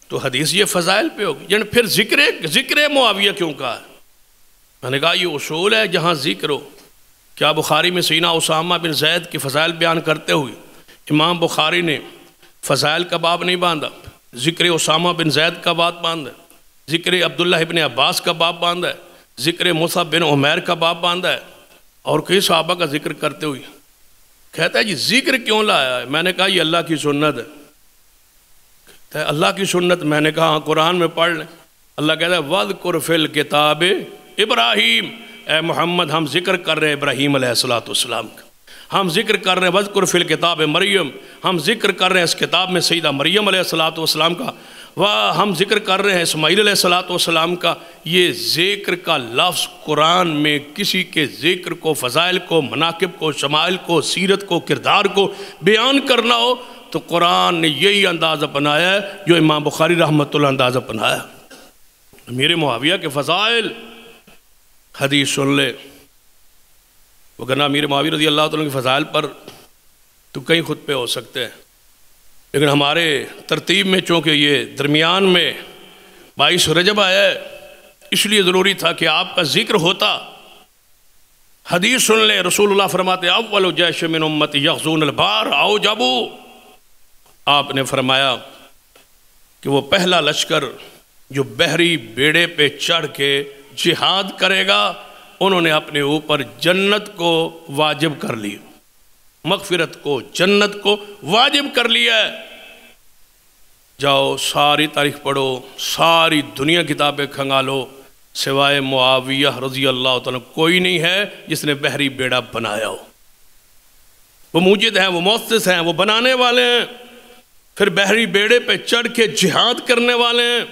تو حدیث یہ فضائل پہ ہوگی، یعنی پھر ذکر معاویہ کیوں کہا ہے؟ میں نے کہا یہ اصول ہے جہاں ذکر ہو۔ کیا بخاری میں سیدنا اسامہ بن زید کی فضائل بیان کرتے ہوئے امام بخاری نے فضائل کا باب نہیں باندھا؟ ذکر اسامہ بن زید کا باب باندھا ہے، ذکر عبداللہ ابن عباس کا باب باندھا ہے، ذکر مصعب بن عمیر کا باب باندھا ہے، اور کئی صحابہ کا ذکر کرتے ہوئے کہتا ہے جی ذکر کیوں لایا ہے؟ میں نے کہا یہ اللہ کی سنت ہے۔ کہتا ہے اللہ کی سنت؟ میں نے کہا ہاں قرآن میں پڑھ لیں۔ اللہ کہتا ہے وَذْكُرْ فِي الْكِتَابِ ابراہیم، اے محمد ہم ذکر کر رہے ہیں ابراہیم علیہ السلام کا، ہم ذکر کر رہے ہیں وَذْكُرْ فِي الْكِتَابِ مریم، ہم ذکر کر رہے ہیں اس کتاب میں سیدہ مریم علیہ السلام کا، ہم ذکر کر رہے ہیں اسماعیل علیہ السلام کا۔ یہ ذکر کا لفظ قرآن میں کسی کے ذکر کو، فضائل کو، مناقب کو، شمائل کو، سیرت کو، کردار کو بیان کرنا ہو تو قرآن نے یہی انداز اپنایا ہے جو امام بخاری رحمۃ اللہ انداز اپنایا۔ امیر معاویہ کے فضائل حدیث سن لے، وگرنہ امیر معاویہ رضی اللہ عنہ کے فضائل پر تو کئی خطبے ہو سکتے ہیں، لیکن ہمارے ترتیب میں چونکہ یہ درمیان میں 22 رجب آیا ہے، اس لیے ضروری تھا کہ آپ کا ذکر ہوتا۔ حدیث سن لیں، رسول اللہ فرماتے اول جیش من امتی یغزون البار او جبو، آپ نے فرمایا کہ وہ پہلا لشکر جو بحری بیڑے پہ چڑھ کے جہاد کرے گا، انہوں نے اپنے اوپر جنت کو واجب کر لی، مغفرت کو، جنت کو واجب کر لیا ہے۔ جاؤ ساری تاریخ پڑھو، ساری دنیا کتابیں کھنگالو، سوائے معاویہ رضی اللہ تعالیٰ کوئی نہیں ہے جس نے بحری بیڑا بنایا ہو۔ وہ موجد ہیں، وہ مؤسس ہیں، وہ بنانے والے ہیں، پھر بحری بیڑے پہ چڑھ کے جہاد کرنے والے ہیں۔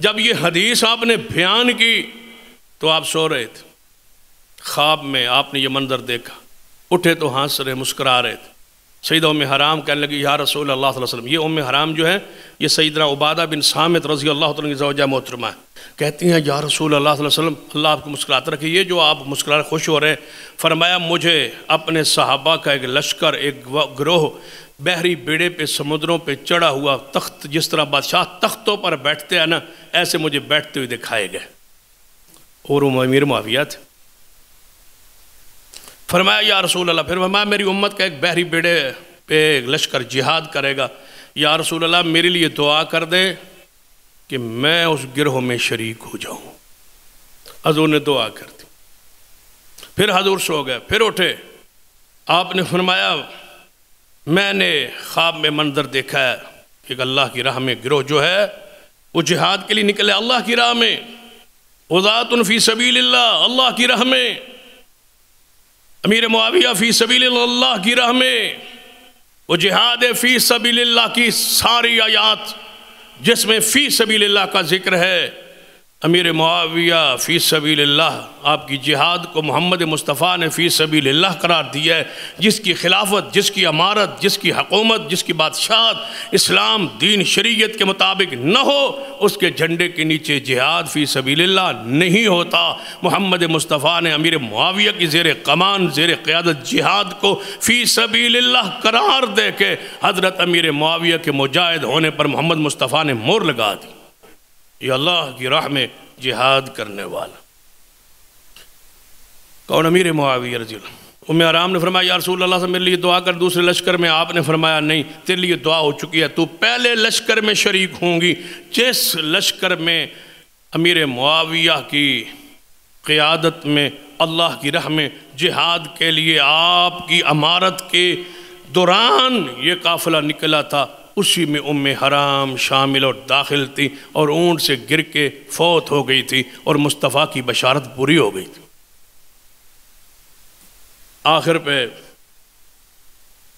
جب یہ حدیث آپ نے بیان کی تو آپ سو رہے تھے، خواب میں آپ نے یہ منظر دیکھا، اٹھے تو ہنس رہے، مسکرا رہے تھے۔ سیدہ ام حرام کہنے لگی یا رسول اللہ صلی اللہ علیہ وسلم، یہ ام حرام جو ہے یہ سیدنا عبادہ بن صامت رضی اللہ عنہ کی زوجہ محترمہ ہے، کہتی ہیں یا رسول اللہ صلی اللہ علیہ وسلم، اللہ آپ کو مسکراتا رکھے، یہ جو آپ مسکرا رہے خوش ہو رہے ہیں، فرمایا مجھے اپنے صحابہ کا ایک لشکر، ایک گروہ بحری بیڑے پہ سمندروں پہ چڑھا ہوا، تخت جس طرح بادشاہ تختوں پر بیٹھتے ہیں نا، ایسے مجھے بیٹھتے ہوئے دکھائے گئے، اور وہ امیر معاویہ تھے۔ فرمایا یا رسول اللہ، پھر فرمایا میری امت کا ایک بحری بیڑے پہ لشکر جہاد کرے گا، یا رسول اللہ میرے لیے دعا کر دے کہ میں اس گروہ میں شریک ہو جاؤں۔ حضور نے دعا کر دی، پھر حضور سو گئے، پھر اٹھے، آپ نے فرمایا میں نے خواب میں منظر دیکھا ہے کہ اللہ کی راہ میں گروہ جو ہے وہ جہاد کے لیے نکلے، اللہ کی راہ میں، غزاۃ فی سبیل اللہ، اللہ کی راہ میں، امیر معاویہ فی سبیل اللہ کی راہ میں، وہ جہاد فی سبیل اللہ کی ساری آیات جس میں فی سبیل اللہ کا ذکر ہے، امیر معاویہ فی سبیل اللہ، آپ کی جہاد کو محمد مصطفیٰ نے فی سبیل اللہ قرار دیا ہے، جس کی خلافت، جس کی امارت، جس کی حکومت، جس کی بادشاہت اسلام دین شریعت کے مطابق نہ ہو، اس کے جھنڈے کے نیچے جہاد فی سبیل اللہ نہیں ہوتا۔ محمد مصطفیٰ نے امیر معاویہ کی زیر کمان، زیر قیادت جہاد کو فی سبیل اللہ قرار دے کے حضرت امیر معاویہ کے مجاہد ہونے پر محمد مصطفیٰ نے مہر لگا دی، یہ اللہ کی راہ میں جہاد کرنے والا۔ کون؟ امیر معاویہ رضی اللہ۔ ام حرام نے فرمایا یا رسول اللہ صلی اللہ علیہ وسلم میرے لیے دعا کر دوسرے لشکر میں۔ آپ نے فرمایا نہیں، تیرے لیے دعا ہو چکی ہے، تو پہلے لشکر میں شریک ہوں گی جس لشکر میں امیر معاویہ کی قیادت میں اللہ کی راہ میں جہاد کے لیے آپ کی امارت کے دوران یہ قافلہ نکلا تھا، اسی میں ام حرام شامل اور داخل تھی، اور اونٹ سے گر کے فوت ہو گئی تھی، اور مصطفیٰ کی بشارت پوری ہو گئی تھی۔ آخر پہ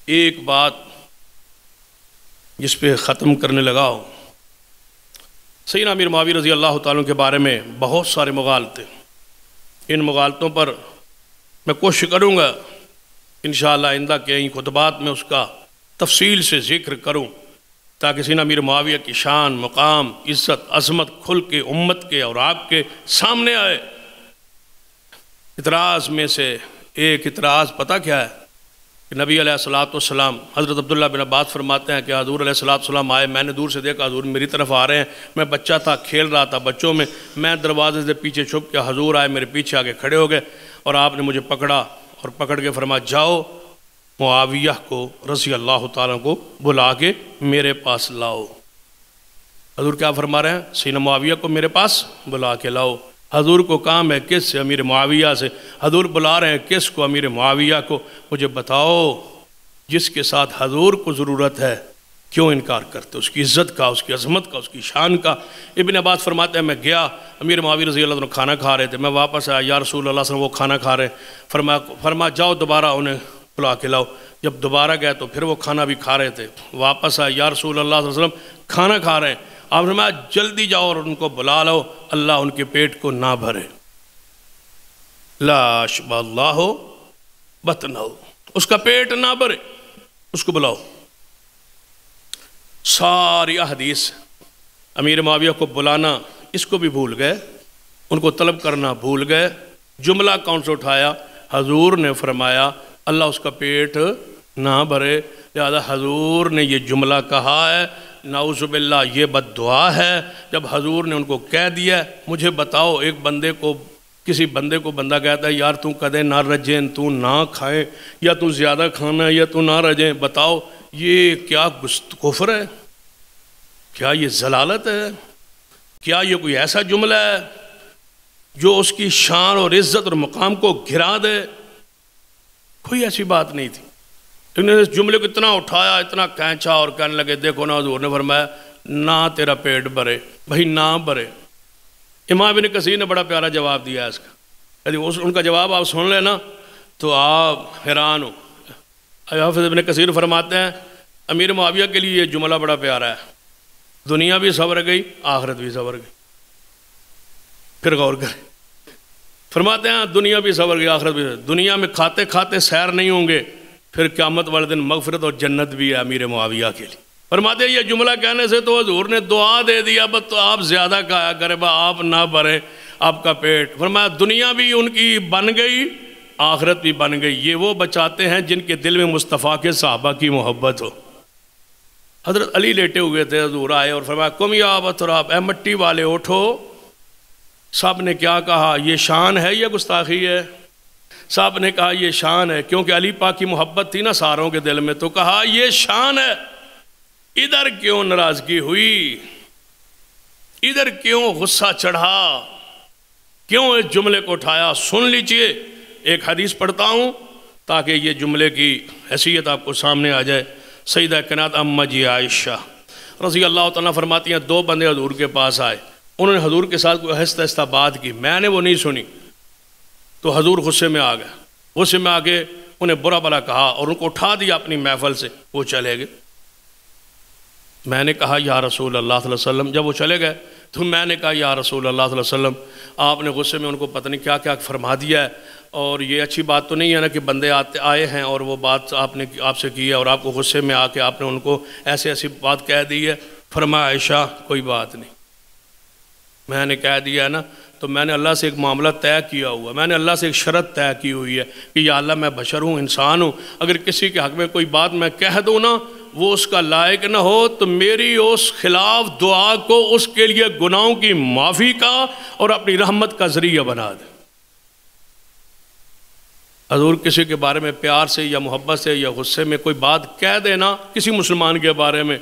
ایک بات جس پہ ختم کرنے لگا ہوں، سیدنا امیر معاویہ رضی اللہ تعالیٰ کے بارے میں بہت سارے مغالطے، ان مغالطوں پر میں کوشش کروں گا انشاءاللہ آئندہ کے ان خطبات میں اس کا تفصیل سے ذکر کروں، تاکہ سیدنا امیر معاویہ کی شان، مقام، عزت، عظمت کھل کے امت کے اور آپ کے سامنے آئے۔ اعتراض میں سے ایک اعتراض پتہ کیا ہے کہ نبی علیہ السلام، حضرت عبداللہ بن عباس فرماتے ہیں کہ حضور علیہ السلام آئے، میں نے دور سے دیکھا حضور میری طرف آ رہے ہیں، میں بچہ تھا کھیل رہا تھا بچوں میں دروازے سے پیچھے چھپ کے حضور آئے، میرے پیچھے آگے کھڑے ہو گئے، اور آپ نے مجھے پکڑا اور پکڑ کے فرمایا جاؤ معاویہ کو رضی اللہ تعالیٰ کو بلا کے میرے پاس لاؤ۔ حضور کیا فرما رہے ہیں؟ سیدنا معاویہ کو میرے پاس بلا کے لاؤ۔ حضور کو کام ہے کس سے؟ امیر معاویہ سے۔ حضور بلا رہے ہیں کس کو؟ امیر معاویہ کو۔ مجھے بتاؤ جس کے ساتھ حضور کو ضرورت ہے کیوں انکار کرتے؟ اس کی عزت کا، اس کی عظمت کا، اس کی شان کا۔ ابن عباس فرماتے ہیں میں گیا، امیر معاویہ رضی اللہ عنہ کھانا کھا رہے تھے، میں واپس آیا، یا رسول اللہ صلی اللہ علیہ وسلم وہ کھانا کھا رہے ہیں، فرمایا جاؤ دوبارہ انہیں بلا کے لاؤ۔ جب دوبارہ گئے تو پھر وہ کھانا بھی کھا رہے تھے، واپس آئے، یا رسول اللہ صلی اللہ علیہ وسلم کھانا کھا رہے ہیں، آپ نے فرمایا جلدی جاؤ اور ان کو بلا لاؤ، اللہ ان کے پیٹ کو نہ بھرے، لا اشبع اللہ بطنہ، اس کا پیٹ نہ بھرے، اس کو بلاؤ۔ ساری احادیث امیر معاویہ کو بلانا اس کو بھی بھول گئے، ان کو طلب کرنا بھول گئے۔ جملہ کون سے اٹھایا؟ حضور نے فرمایا اللہ اس کا پیٹ نہ بھرے، لہذا حضور نے یہ جملہ کہا ہے، نعوذ باللہ یہ بد دعا ہے۔ جب حضور نے ان کو کہہ دیا مجھے بتاؤ، ایک بندے کو، کسی بندے کو بندہ کہتا ہے یار تو کدے نہ رجیں، تو نہ کھائیں، یا تو زیادہ کھانا ہے یا تو نہ رجیں، بتاؤ یہ کیا کفر ہے؟ کیا یہ ضلالت ہے؟ کیا یہ کوئی ایسا جملہ ہے جو اس کی شان اور عزت اور مقام کو گرا دے؟ کوئی ایسی بات نہیں تھی، لیکن اس جملے کو اتنا اٹھایا، اتنا کھینچا اور کہنے لگے دیکھو نا حضور نے فرمایا نہ تیرا پیٹ بھرے، بھائی نہ بھرے۔ امام ابن کثیر نے بڑا پیارا جواب دیا ہے اس کا، ان کا جواب آپ سن لیں نا تو آپ حیران ہو۔ حافظ ابن کثیر فرماتے ہیں امیر معاویہ کے لیے یہ جملہ بڑا پیارا ہے، دنیا بھی سنور گئی آخرت بھی سنور گئی۔ پھر غور کریں، فرماتے ہیں دنیا بھی سنور گئی آخرت بھی، دنیا میں کھاتے کھاتے سیر نہیں ہوں گے، پھر قیامت والے دن مغفرت اور جنت بھی ہے امیر معاویہ کے لیے۔ فرماتے ہیں یہ جملہ کہنے سے تو حضور نے دعا دے دیا بس تو آپ زیادہ کھایا کرے، آپ نہ بھریں آپ کا پیٹ۔ فرمایا دنیا بھی ان کی بن گئی آخرت بھی بن گئی، یہ وہ بچاتے ہیں جن کے دل میں مصطفیٰ کے صحابہ کی محبت ہو۔ حضرت علی لیٹے ہوئے تھے، حضور آئے اور فرمایا قم یا ابا تراب، اے مٹی والے اٹھو۔ صاحب نے کیا کہا؟ یہ شان ہے یا گستاخی ہے؟ صاحب نے کہا یہ شان ہے، کیونکہ علی پاک کی محبت تھی نا ساروں کے دل میں، تو کہا یہ شان ہے۔ ادھر کیوں ناراضگی ہوئی؟ ادھر کیوں غصہ چڑھا؟ کیوں اس جملے کو اٹھایا؟ سن لیجئے، ایک حدیث پڑھتا ہوں تاکہ یہ جملے کی حیثیت آپ کو سامنے آ جائے۔ سیدہ کائنات اماں جی عائشہ رضی اللہ تعالیٰ فرماتی ہیں دو بندے حضور کے پاس آئے، انہوں نے حضور کے ساتھ کوئی آہستہ آہستہ بات کی، میں نے وہ نہیں سنی، تو حضور غصے میں آ گئے، غصے میں آ کے انہیں برا بھلا کہا اور ان کو اٹھا دیا اپنی محفل سے، وہ چلے گئے۔ میں نے کہا یا رسول اللہ صلی اللہ علیہ وسلم، جب وہ چلے گئے تو میں نے کہا یا رسول اللہ صلی اللہ علیہ وسلم آپ نے غصے میں ان کو پتہ نہیں کیا کیا فرما دیا ہے، اور یہ اچھی بات تو نہیں ہے نا کہ بندے آئے ہیں اور وہ بات آپ سے کی ہے اور آپ کو غصے میں آ کے آپ نے ان کو ایسی بات کہہ دی ہے۔ فرمایا عائشہ کوئی بات نہیں، میں نے کہہ دیا ہے نا، تو میں نے اللہ سے ایک معاملہ طے کیا ہوا، میں نے اللہ سے ایک شرط طے کی ہوئی ہے کہ یا اللہ میں بشر ہوں، انسان ہوں، اگر کسی کے حق میں کوئی بات میں کہہ دوں نا وہ اس کا لائق نہ ہو تو میری اس خلاف دعا کو اس کے لیے گناہوں کی معافی کا اور اپنی رحمت کا ذریعہ بنا دے۔ حضور کسی کے بارے میں پیار سے یا محبت سے یا غصے میں کوئی بات کہہ دینا کسی مسلمان کے بارے میں،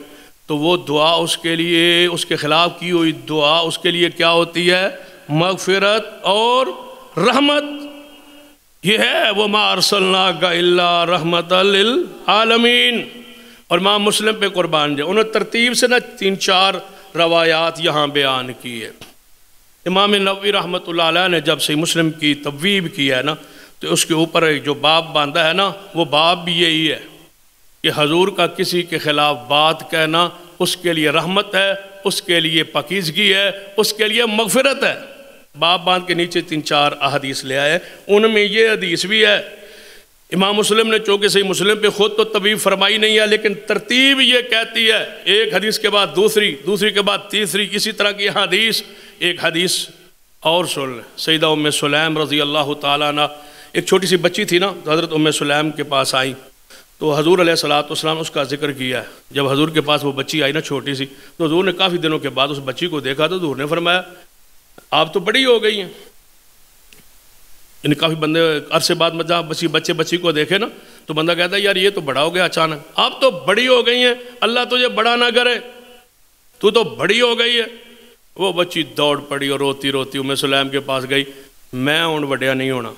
تو وہ دعا اس کے لیے، اس کے خلاف کی ہوئی دعا اس کے لیے کیا ہوتی ہے؟ مغفرت اور رحمت۔ یہ ہے وَمَا أَرْسَلْنَاكَ إِلَّا رَحْمَةً لِلْعَالَمِينَ۔ اور امام مسلم پہ قربان جائے، انہوں نے ترتیب سے نا 3-4 روایات یہاں بیان کی ہے۔ امام نووی رحمۃ اللہ علیہ نے جب صحیح مسلم کی تبویب کی ہے نا تو اس کے اوپر جو باب باندھا ہے نا وہ باب بھی یہی ہے کہ حضور کا کسی کے خلاف بات کہنا اس کے لیے رحمت ہے، اس کے لیے پاکیزگی ہے، اس کے لیے مغفرت ہے۔ باب باندھ کے نیچے 3-4 احادیث لے آئے، ان میں یہ حدیث بھی ہے۔ امام مسلم نے چونکہ صحیح مسلم پہ خود تو تبویب فرمائی نہیں ہے لیکن ترتیب یہ کہتی ہے، ایک حدیث کے بعد دوسری، دوسری کے بعد تیسری، اسی طرح کی حدیث۔ ایک حدیث اور سن لیں، سیدہ ام سلیم رضی اللہ تعالیٰ عنہ، ایک چھوٹی سی بچی تھی نا، حضرت ام سلیم کے پاس آئی تو حضور علیہ الصلوۃ اس کا ذکر کیا ہے۔ جب حضور کے پاس وہ بچی آئی نا چھوٹی سی، تو حضور نے کافی دنوں کے بعد اس بچی کو دیکھا تو حضور نے فرمایا آپ تو بڑی ہو گئی ہیں۔ یعنی کافی بندے عرصے بعد میں جہاں بچی کو دیکھے نا تو بندہ کہتا ہے یار یہ تو بڑا ہو گیا اچانک، آپ تو بڑی ہو گئی ہیں، اللہ تجھے بڑا نہ کرے، تو بڑی ہو گئی ہے۔ وہ بچی دوڑ پڑی اور روتی روتی ام سلیم کے پاس گئی، میں ہوں وڈیا نہیں ہونا،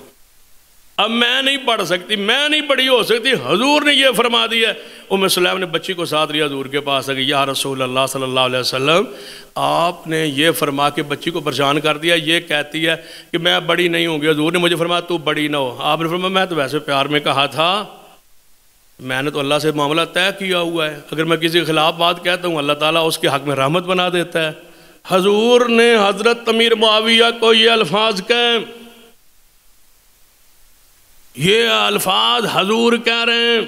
اب میں نہیں پڑھ سکتی، میں نہیں بڑی ہو سکتی، حضور نے یہ فرما دیا ہے۔ ام سلیم نے بچی کو ساتھ لیا، حضور کے پاس گئی، یا رسول اللہ صلی اللہ علیہ وسلم آپ نے یہ فرما کے بچی کو پریشان کر دیا، یہ کہتی ہے کہ میں بڑی نہیں ہوں گی، حضور نے مجھے فرمایا تو بڑی نہ ہو۔ آپ نے فرمایا میں تو ویسے پیار میں کہا تھا، میں نے تو اللہ سے معاملہ طے کیا ہوا ہے، اگر میں کسی کے خلاف بات کہتا ہوں اللہ تعالیٰ اس کے حق میں رحمت بنا دیتا ہے۔ حضور نے حضرت امیر معاویہ کو یہ الفاظ کہیں، یہ الفاظ حضور کہہ رہے ہیں۔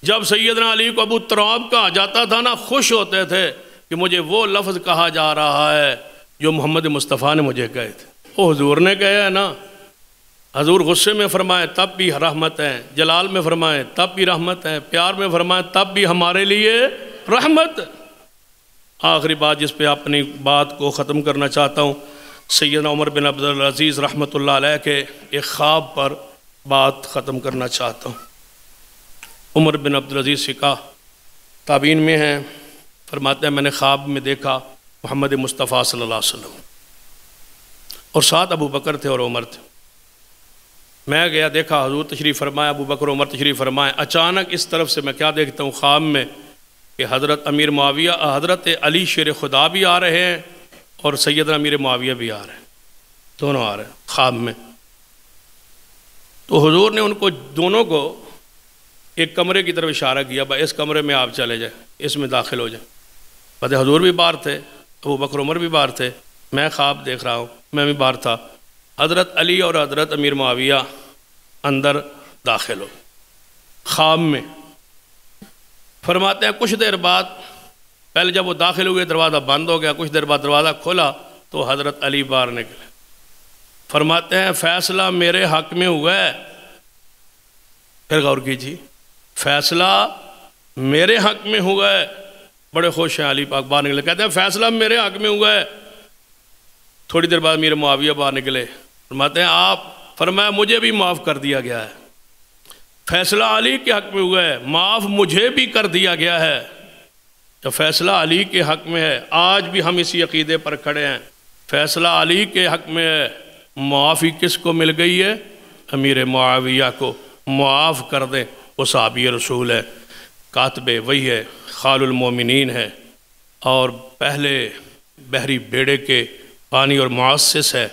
جب سیدنا علی کو ابو تراب کہا جاتا تھا نا خوش ہوتے تھے کہ مجھے وہ لفظ کہا جا رہا ہے جو محمد مصطفیٰ نے مجھے کہے تھے، وہ حضور نے کہا ہے نا۔ حضور غصے میں فرمائے تب بھی رحمت ہے، جلال میں فرمائے تب بھی رحمت ہے، پیار میں فرمائے تب بھی ہمارے لیے رحمت۔ آخری بات جس پہ اپنی بات کو ختم کرنا چاہتا ہوں، سیدنا عمر بن عبدالعزیز رحمۃ اللہ علیہ کے ایک خواب پر بات ختم کرنا چاہتا ہوں۔ عمر بن عبدالعزیز سکا تابعین میں ہیں، فرماتے ہیں میں نے خواب میں دیکھا محمد مصطفیٰ صلی اللہ علیہ وسلم اور ساتھ ابو بکر تھے اور عمر تھے۔ میں گیا دیکھا حضور تشریف فرمایا، ابو بکر عمر تشریف فرمائے۔ اچانک اس طرف سے میں کیا دیکھتا ہوں خواب میں کہ حضرت امیر معاویہ، حضرت علی شیر خدا بھی آ رہے ہیں اور سیدنا امیر معاویہ بھی آ رہے ہیں، دونوں آ رہے ہیں خواب میں۔ تو حضور نے ان کو دونوں کو ایک کمرے کی طرف اشارہ کیا، بھائی اس کمرے میں آپ چلے جائیں، اس میں داخل ہو جائیں۔ پتہ حضور بھی باہر تھے، ابو بکر عمر بھی باہر تھے، میں خواب دیکھ رہا ہوں، میں بھی باہر تھا۔ حضرت علی اور حضرت امیر معاویہ اندر داخل ہو خواب میں۔ فرماتے ہیں کچھ دیر بعد، پہلے جب وہ داخل ہوئے دروازہ بند ہو گیا، کچھ دیر بعد دروازہ کھولا تو حضرت علی باہر نکلے۔ فرماتے ہیں فیصلہ میرے حق میں ہوا ہے، پھر غور کیجیے، فیصلہ میرے حق میں ہوا ہے۔ بڑے خوش ہیں علی پاک، باہر نکلے، کہتے ہیں فیصلہ میرے حق میں ہوا ہے۔ تھوڑی دیر بعد امیر معاویہ باہر نکلے، فرماتے ہیں آپ، فرمایا مجھے بھی معاف کر دیا گیا ہے، فیصلہ علی کے حق میں ہوا ہے، معاف مجھے بھی کر دیا گیا ہے۔ جب فیصلہ علی کے حق میں ہے، آج بھی ہم اسی عقیدے پر کھڑے ہیں، فیصلہ علی کے حق میں ہے، معافی کس کو مل گئی ہے؟ امیر معاویہ کو، معاف کر دیں، وہ صحابی رسول ہے، کاتب وحی ہے، خال المومنین ہے، اور پہلے بحری بیڑے کے پانی اور مؤسس ہے،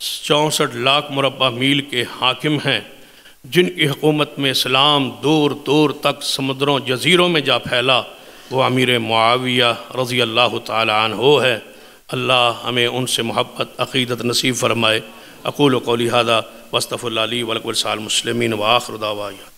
64 لاکھ مربع میل کے حاکم ہیں، جن کی حکومت میں اسلام دور دور تک سمندروں جزیروں میں جا پھیلا، وہ امیر معاویہ رضی اللہ تعالی عنہ ہے۔ اللہ ہمیں ان سے محبت عقیدت نصیب فرمائے۔ اقول قولی ھذا واستغفر اللہ لی ولکم ولسائر المسلمین وآخر دعوانا